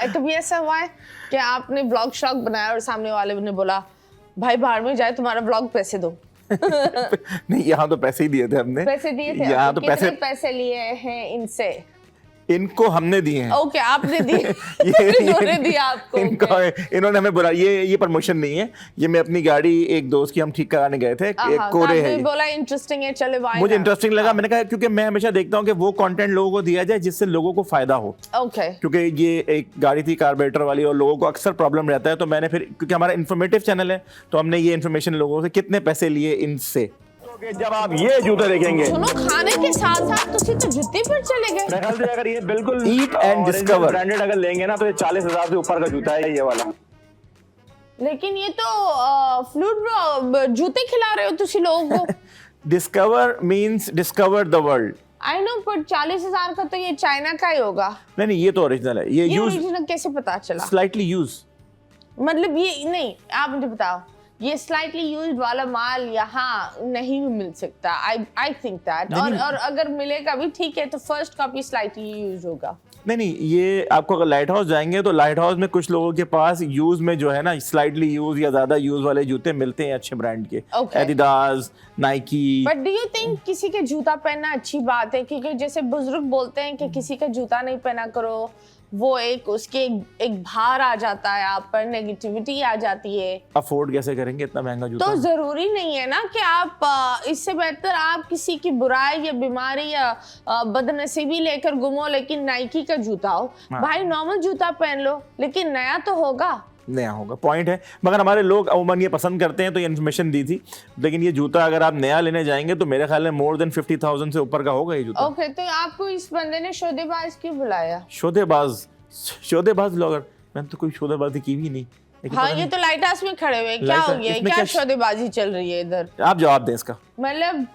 कभी ऐसा हुआ है कि आपने ब्लॉग शॉग बनाया और सामने वाले ने बोला भाई बाहर में जाए, तुम्हारा ब्लॉग पैसे दो? नहीं, यहाँ तो पैसे ही दिए थे हमने। पैसे दिए थे? यहाँ तो पैसे लिए हैं इनसे? इनको हमने दिए हैं। ओके, आपने दिए। इन्होंने दिया आपको? इन्होंने हमें बुला, ये प्रमोशन नहीं है, ये मैं अपनी गाड़ी एक दोस्त की हम ठीक कराने गए थे, एक कोरे है। बोला इंटरेस्टिंग है, चले वाई। मुझे इंटरेस्टिंग लगा, मैंने कहा क्योंकि मैं हमेशा देखता हूँ कि वो कंटेंट लोगों को दिया जाए जिससे लोगों को फायदा हो। ओके। क्योंकि ये एक गाड़ी थी कार्बोरेटर वाली और लोगों को अक्सर प्रॉब्लम रहता है, तो मैंने फिर, क्योंकि हमारा इन्फॉर्मेटिव चैनल है, तो हमने ये इन्फॉर्मेशन लोगों से कितने पैसे लिए इनसे। जब आप ये जूते देखेंगे, सुनो, खाने के साथ साथ तुसी तो जूते पर चले गए। मेरे ख्याल से अगर ये बिल्कुल ईट एंड डिस्कवर ब्रांडेड अगर लेंगे ना, तो ये 40,000 से ऊपर का जूता है ये वाला। लेकिन ये तो फ्लूट जूते खिला रहे हो तुसी लोगों को। Discover means discover the world. I know, पर 40,000 का तो ये चाइना का ही होगा। नहीं, ये तो ओरिजिनल है। ये ओरिजिनल कैसे पता चला? स्लाइटली यूज, मतलब ये नहीं, आप मुझे बताओ, ये स्लाइटली यूज्ड वाला माल यहाँ नहीं भी मिल सकता। आई थिंक दैट, और अगर मिलेगा भी ठीक है, तो फर्स्ट कॉपी स्लाइटली यूज होगा। नहीं, ये आपको अगर लाइट हाउस जाएंगे तो लाइट हाउस में कुछ लोगों के पास यूज में जो है ना, स्लाइटली यूज या ज्यादा यूज वाले जूते मिलते हैं अच्छे ब्रांड के, Adidas, Nike. But do you think किसी के जूता पहनना अच्छी बात है? क्योंकि जैसे बुजुर्ग बोलते हैं कि किसी का जूता नहीं पहना करो, वो उसके एक भार आ जाता है, आप पर नेगेटिविटी आ जाती है। अफोर्ड कैसे करेंगे इतना महंगा जूता? तो जरूरी नहीं है ना कि आप इससे बेहतर आप किसी की बुराई या बीमारी या बदनसीबी लेकर घूमो, लेकिन नाइकी का जूता हो। भाई नॉर्मल जूता पहन लो, लेकिन नया तो होगा। नया होगा, पॉइंट है। मगर हमारे लोग अमूमन ये पसंद करते हैं, तो ये इन्फॉर्मेशन दी थी। लेकिन ये जूता अगर आप नया लेने जाएंगे तो मेरे ख्याल में मोर देन 50,000 से ऊपर का होगा ये जूता। ओके, तो आपको इस बंदे ने शोदेबाज क्यों बुलाया? शोदेबाज ब्लॉगर? मैंने तो कोई शोदेबाजी की भी नहीं। हाँ, ये तो लाइट हाउस में खड़े हुए, क्या हो गया? क्या शोदेबाजी चल रही है इधर? आप जवाब दें इसका। मतलब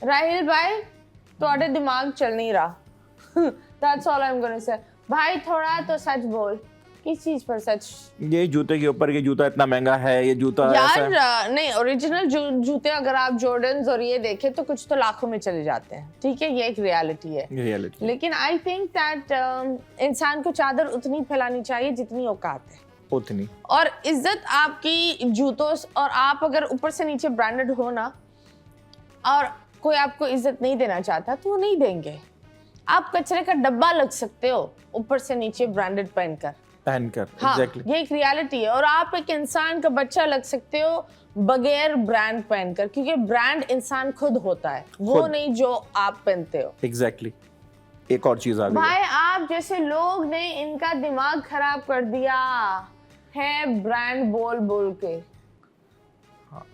राहिल भाई, तुम्हारे दिमाग चल नहीं रहा। That's all I'm gonna say। भाई थोड़ा तो सच बोल। किस चीज पर सच? ये जूते के ऊपर, ये जूता इतना महंगा है, ये जूता यार नहीं, ओरिजिनल जूते अगर आप जॉर्डन्स और ये देखें तो कुछ तो लाखों में चले जाते हैं, ठीक है, ये एक रियलिटी है। लेकिन आई थिंक दैट इंसान को चादर उतनी फैलानी चाहिए जितनी औकात है, उतनी। और इज्जत आपकी जूतों, और आप अगर ऊपर से नीचे ब्रांडेड हो ना, और कोई आपको इज्जत नहीं देना चाहता तो वो नहीं देंगे। आप कचरे का डब्बा लग सकते हो ऊपर से नीचे ब्रांडेड पहनकर। हाँ, exactly। ये एक रियलिटी है। और आप एक इंसान का बच्चा लग सकते हो बगैर ब्रांड पहनकर, क्योंकि ब्रांड इंसान खुद होता है, वो नहीं जो आप पहनते हो। एग्जैक्टली। एक और चीज आ गई भाई, आप जैसे लोग ने इनका दिमाग खराब कर दिया है ब्रांड बोल बोल के।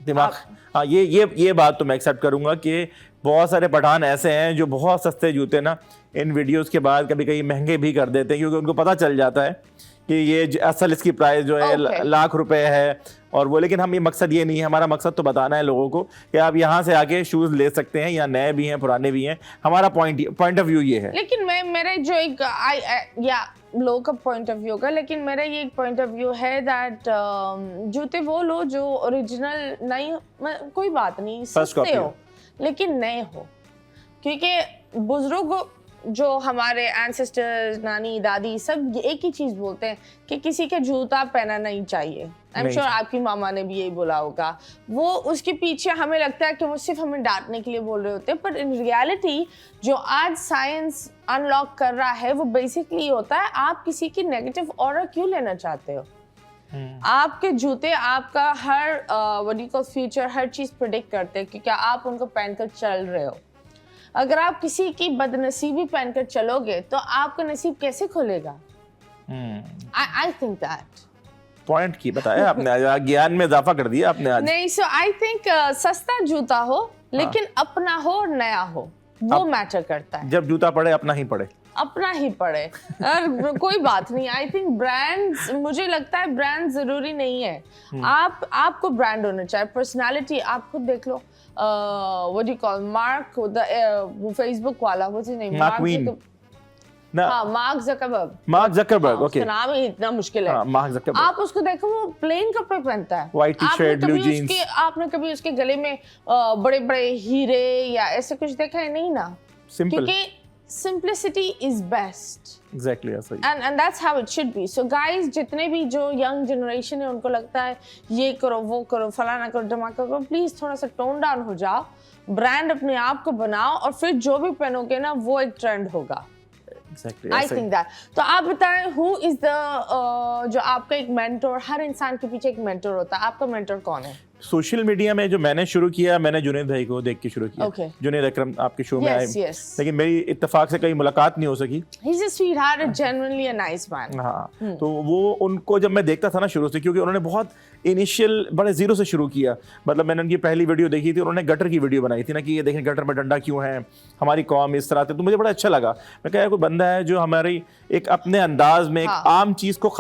दिमाग, हाँ, ये बात तो मैं एक्सेप्ट करूंगा कि बहुत सारे पठान ऐसे हैं जो बहुत सस्ते जूते ना इन वीडियोस के बाद कभी कभी महंगे भी कर देते हैं, क्योंकि उनको पता चल जाता है कि ये असल इसकी प्राइस जो है लाख रुपए है और वो। लेकिन हम ये मकसद ये नहीं है, हमारा मकसद तो बताना है लोगों को कि आप यहाँ से आके शूज ले सकते हैं, या नए भी हैं पुराने भी हैं। हमारा पॉइंट ऑफ व्यू ये है। लेकिन मेरे जो एक या लोगों का पॉइंट ऑफ व्यू होगा, लेकिन मेरा ये एक पॉइंट ऑफ व्यू है दैट जूते वो लो जो ओरिजिनल नहीं, कोई बात नहीं, सस्ते हो लेकिन नए हो। क्योंकि बुजुर्ग जो हमारे एंसेस्टर्स, नानी दादी सब एक ही चीज बोलते हैं कि किसी के जूता पहनना नहीं चाहिए। आई एम श्योर आपकी मामा ने भी यही बोला होगा। वो उसके पीछे हमें लगता है कि वो सिर्फ हमें डांटने के लिए बोल रहे होते हैं, पर इन रियलिटी जो आज साइंस अनलॉक कर रहा है वो बेसिकली होता है आप किसी की नेगेटिव ऑरा क्यों लेना चाहते हो। आपके जूते आपका हर व्हाट यू कॉल फ्यूचर, हर चीज प्रेडिक्ट करते हैं कि क्या आप उनको पहनकर चल रहे हो। अगर आप किसी की बदनसीबी पहनकर चलोगे तो आपका नसीब कैसे खुलेगा। आई थिंक दैट पॉइंट की बताया आपने, ज्ञान में इजाफा कर दिया आपने आज। नहीं, सो आई थिंक सस्ता जूता हो लेकिन अपना हो और नया हो, वो मैटर करता है। जब जूता पड़े अपना ही पड़े, अपना ही पड़े और कोई बात नहीं। आई थिंक ब्रांड्स, मुझे लगता है ब्रांड जरूरी नहीं है। आपको ब्रांड होना चाहिए, पर्सनालिटी। आप खुद देख लो, व्हाट यू कॉल मार्क, वो फेसबुक वाला, what's his name, mark Zuckerberg. Okay, नाम ही इतना मुश्किल है। Mark Zuckerberg. आप उसको देखो, वो प्लेन कपड़े पहनता है, व्हाइट टी-शर्ट, ब्लू जींस। आपने कभी उसके गले में बड़े बड़े हीरे या ऐसे कुछ देखा है? नहीं ना, सिंपल। क्योंकि simplicity is best. Exactly, yes, and that's how it should be. So guys, जितने भी जो young generation है उनको लगता है ये करो वो करो फलाना करो धमाका करो, प्लीज थोड़ा सा टोन डाउन हो जाओ, ब्रांड अपने आप को बनाओ और फिर जो भी पहनोगे ना वो एक ट्रेंड होगा। Exactly, I think that. तो आप बताएं who is the जो आपका एक मेंटोर, हर इंसान के पीछे एक मेंटोर होता है, आपका मेंटोर कौन है? सोशल मीडिया में जो मैंने शुरू किया, मैंने जुनैद भाई को देख के शुरू किया। Okay. जुनैद अकरम आपके शो में आए, yes. लेकिन मेरी इत्तेफाक से कहीं मुलाकात नहीं हो सकी। He's a sweetheart, genuinely a nice man. हाँ, तो वो उनको जब मैं देखता था ना शुरू से, क्योंकि उन्होंने बहुत इनिशियल बड़े जीरो से शुरू किया। मतलब मैंने उनकी पहली वीडियो देखी थी, उन्होंने गटर की वीडियो बनाई थी ना, कि ये देखें गटर में डंडा क्यों है, हमारी कौम इस तरह से। तो मुझे बड़ा अच्छा लगा। मैं कहा कोई बंदा है जो हमारी एक अपने अंदाज में एक आम चीज़ को,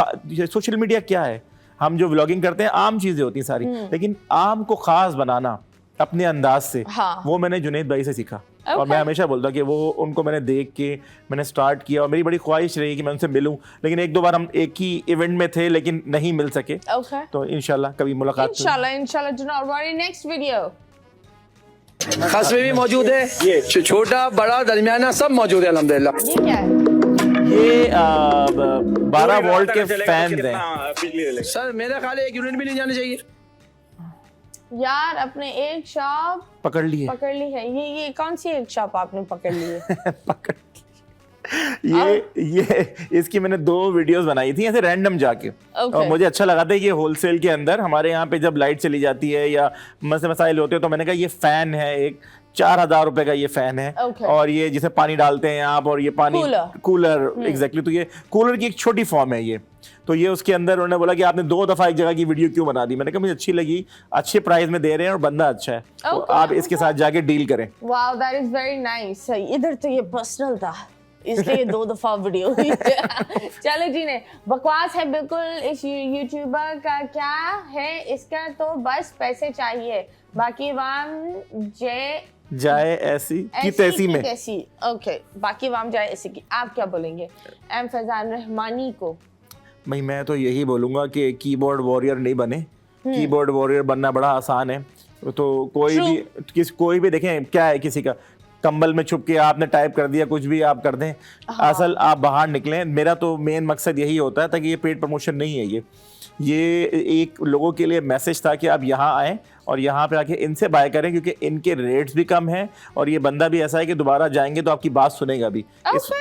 सोशल मीडिया क्या है, हम जो व्लॉगिंग करते हैं आम चीजें होती हैं सारी, लेकिन आम को खास बनाना अपने अंदाज से, वो मैंने जुनैद भाई से सीखा। और मैं हमेशा बोलता कि वो उनको मैंने देख के मैंने स्टार्ट किया, और मेरी बड़ी ख्वाहिश रही कि मैं उनसे मिलूं, लेकिन एक दो बार हम एक ही इवेंट में थे लेकिन नहीं मिल सके। तो इंशाल्लाह कभी मुलाकात, इंशाल्लाह जुनैद भाई नेक्स्ट वीडियो। खस्मे भी मौजूद है, छोटा बड़ा दरमियाना सब मौजूद है अल्हम्दुलिल्लाह। ये क्या है? ये 12 वोल्ट के फैन हैं सर। मेरा ख्याल है 1 यूनिट भी नहीं जाने चाहिए यार। अपने एक शॉप पकड़ ली है। ये कौन सी एक शॉप आपने पकड़ ली है? पकड़ ये इसकी मैंने 2 वीडियोस बनाई थी ऐसे रैंडम जाके। और मुझे अच्छा लगा था कि होलसेल के अंदर हमारे यहाँ पे जब लाइट चली जाती है या मसाइल होते हैं, तो मैंने कहा ये फैन है, एक 4000 रुपए का ये फैन है। और ये जिसे पानी डालते हैं आप, और ये पानी कूलर एग्जैक्टली। तो ये कूलर की एक छोटी फॉर्म है ये। तो ये उसके अंदर उन्होंने बोला कि आपने 2 दफा एक जगह की वीडियो क्यों बना दी। मैंने कहा मुझे अच्छी लगी, अच्छे प्राइस में दे रहे हैं और बंदा अच्छा है, तो आप इसके साथ जाके डील करें। Wow, that is very nice. इधर तो ये पर्सनल था, इसलिए 2 दफा वीडियो हुई। चलो जी, ने बकवास है बिल्कुल। इस यूट्यूबर का क्या है, इसका तो बस पैसे चाहिए, बाकी वाम जाए ऐसी की तैसी में। ओके, बाकी वाम जाए ऐसी की। आप क्या बोलेंगे एम फैजान रहमानी को? भाई मैं तो यही बोलूंगा कि कीबोर्ड वॉरियर नहीं बने। कीबोर्ड वॉरियर बनना बड़ा आसान है। तो कोई भी देखें, क्या है, किसी का कंबल में छुप के आपने टाइप कर दिया, कुछ भी आप कर दें, असल आप बाहर निकलें। मेरा तो मेन मकसद यही होता है, ताकि ये पेड प्रमोशन नहीं है, ये एक लोगों के लिए मैसेज था कि आप यहाँ आएँ और यहाँ पे आके इनसे बाय करें, क्योंकि इनके रेट्स भी कम हैं और ये बंदा भी ऐसा है कि दोबारा जाएंगे तो आपकी बात सुनेगा भी।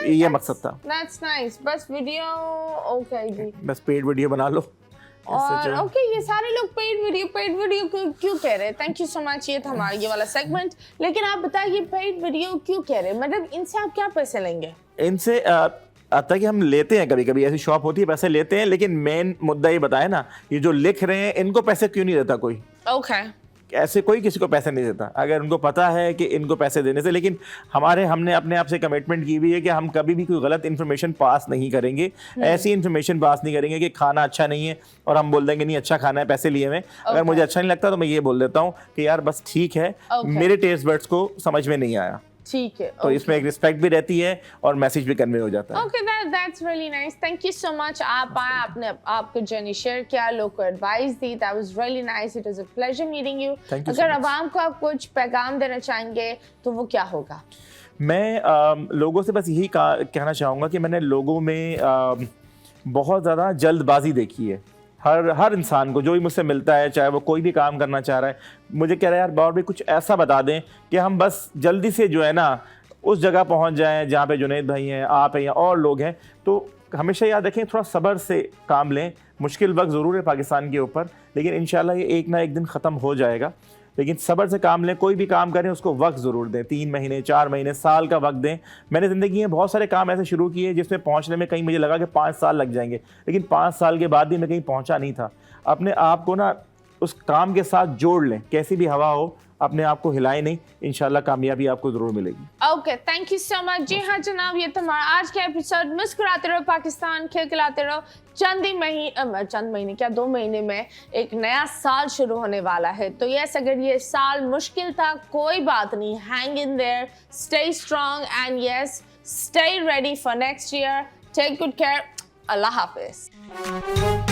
ये मकसद था। That's nice. बस वीडियो ओके जी, बस पेड वीडियो बना लो। और ओके, ये सारे लोग पेड वीडियो क्यों कह रहे हैं? Thank you so much. ये था हमारा ये वाला सेगमेंट। लेकिन आप बताइए पेड वीडियो क्यों कह रहे हैं? मतलब इनसे आप क्या पैसे लेंगे? इनसे आता कि हम लेते हैं, कभी कभी ऐसी शॉप होती है पैसे लेते हैं, लेकिन मेन मुद्दा ये बताए ना, ये जो लिख रहे हैं इनको पैसे क्यों नहीं देता कोई? ऐसे कोई किसी को पैसे नहीं देता, अगर उनको पता है कि इनको पैसे देने से। लेकिन हमने अपने आप से कमिटमेंट की हुई है कि हम कभी भी कोई गलत इन्फॉर्मेशन पास नहीं करेंगे। ऐसी इन्फॉर्मेशन पास नहीं करेंगे कि खाना अच्छा नहीं है और हम बोल देंगे नहीं अच्छा खाना है पैसे लिए हुए। अगर मुझे अच्छा नहीं लगता तो मैं ये बोल देता हूँ कि यार बस ठीक है, मेरे टेस्ट बड्स को समझ में नहीं आया, ठीक है। तो इसमें एक रिस्पेक्ट भी रहती है और मैसेज भी कन्वे हो जाता है। Okay, that's really nice. Thank you so much. आप आए, आपने आपको जर्नी शेयर किया, लोग को advice the. That was really nice. It was a pleasure meeting you. अगर आवाम को आप कुछ पैगाम देना चाहेंगे तो वो क्या होगा? मैं लोगों से बस यही कहना चाहूँगा कि मैंने लोगों में बहुत ज़्यादा जल्दबाजी देखी है। हर इंसान को जो भी मुझसे मिलता है, चाहे वो कोई भी काम करना चाह रहा है, मुझे कह रहा है यार बाबर भाई कुछ ऐसा बता दें कि हम बस जल्दी से जो है ना उस जगह पहुंच जाएं जहाँ पे जुनैद भाई हैं, आप हैं या और लोग हैं। तो हमेशा याद रखें, थोड़ा सब्र से काम लें। मुश्किल वक्त ज़रूर है पाकिस्तान के ऊपर, लेकिन इंशाल्लाह ये एक ना एक दिन ख़त्म हो जाएगा। लेकिन सब्र से काम लें, कोई भी काम करें उसको वक्त ज़रूर दें, 3 महीने 4 महीने साल का वक्त दें। मैंने ज़िंदगी में बहुत सारे काम ऐसे शुरू किए जिसमें पहुंचने में कहीं मुझे लगा कि 5 साल लग जाएंगे, लेकिन 5 साल के बाद भी मैं कहीं पहुंचा नहीं था। अपने आप को ना उस काम के साथ जोड़ लें, कैसी भी हवा हो अपने आप को हिलाए नहीं, इंशाल्लाह कामयाबी आपको जरूर मिलेगी। Okay, thank you so much. जी हाँ जनाब, ये हमारा आज का एपिसोड। मुस्कुराते रहो पाकिस्तान, खिलखिलाते रहो। चंद महीने क्या 2 महीने में एक नया साल शुरू होने वाला है। तो यस, अगर ये साल मुश्किल था कोई बात नहीं, hang in there, stay strong and yes stay ready for next year. Take good care. अल्लाह हाफिज।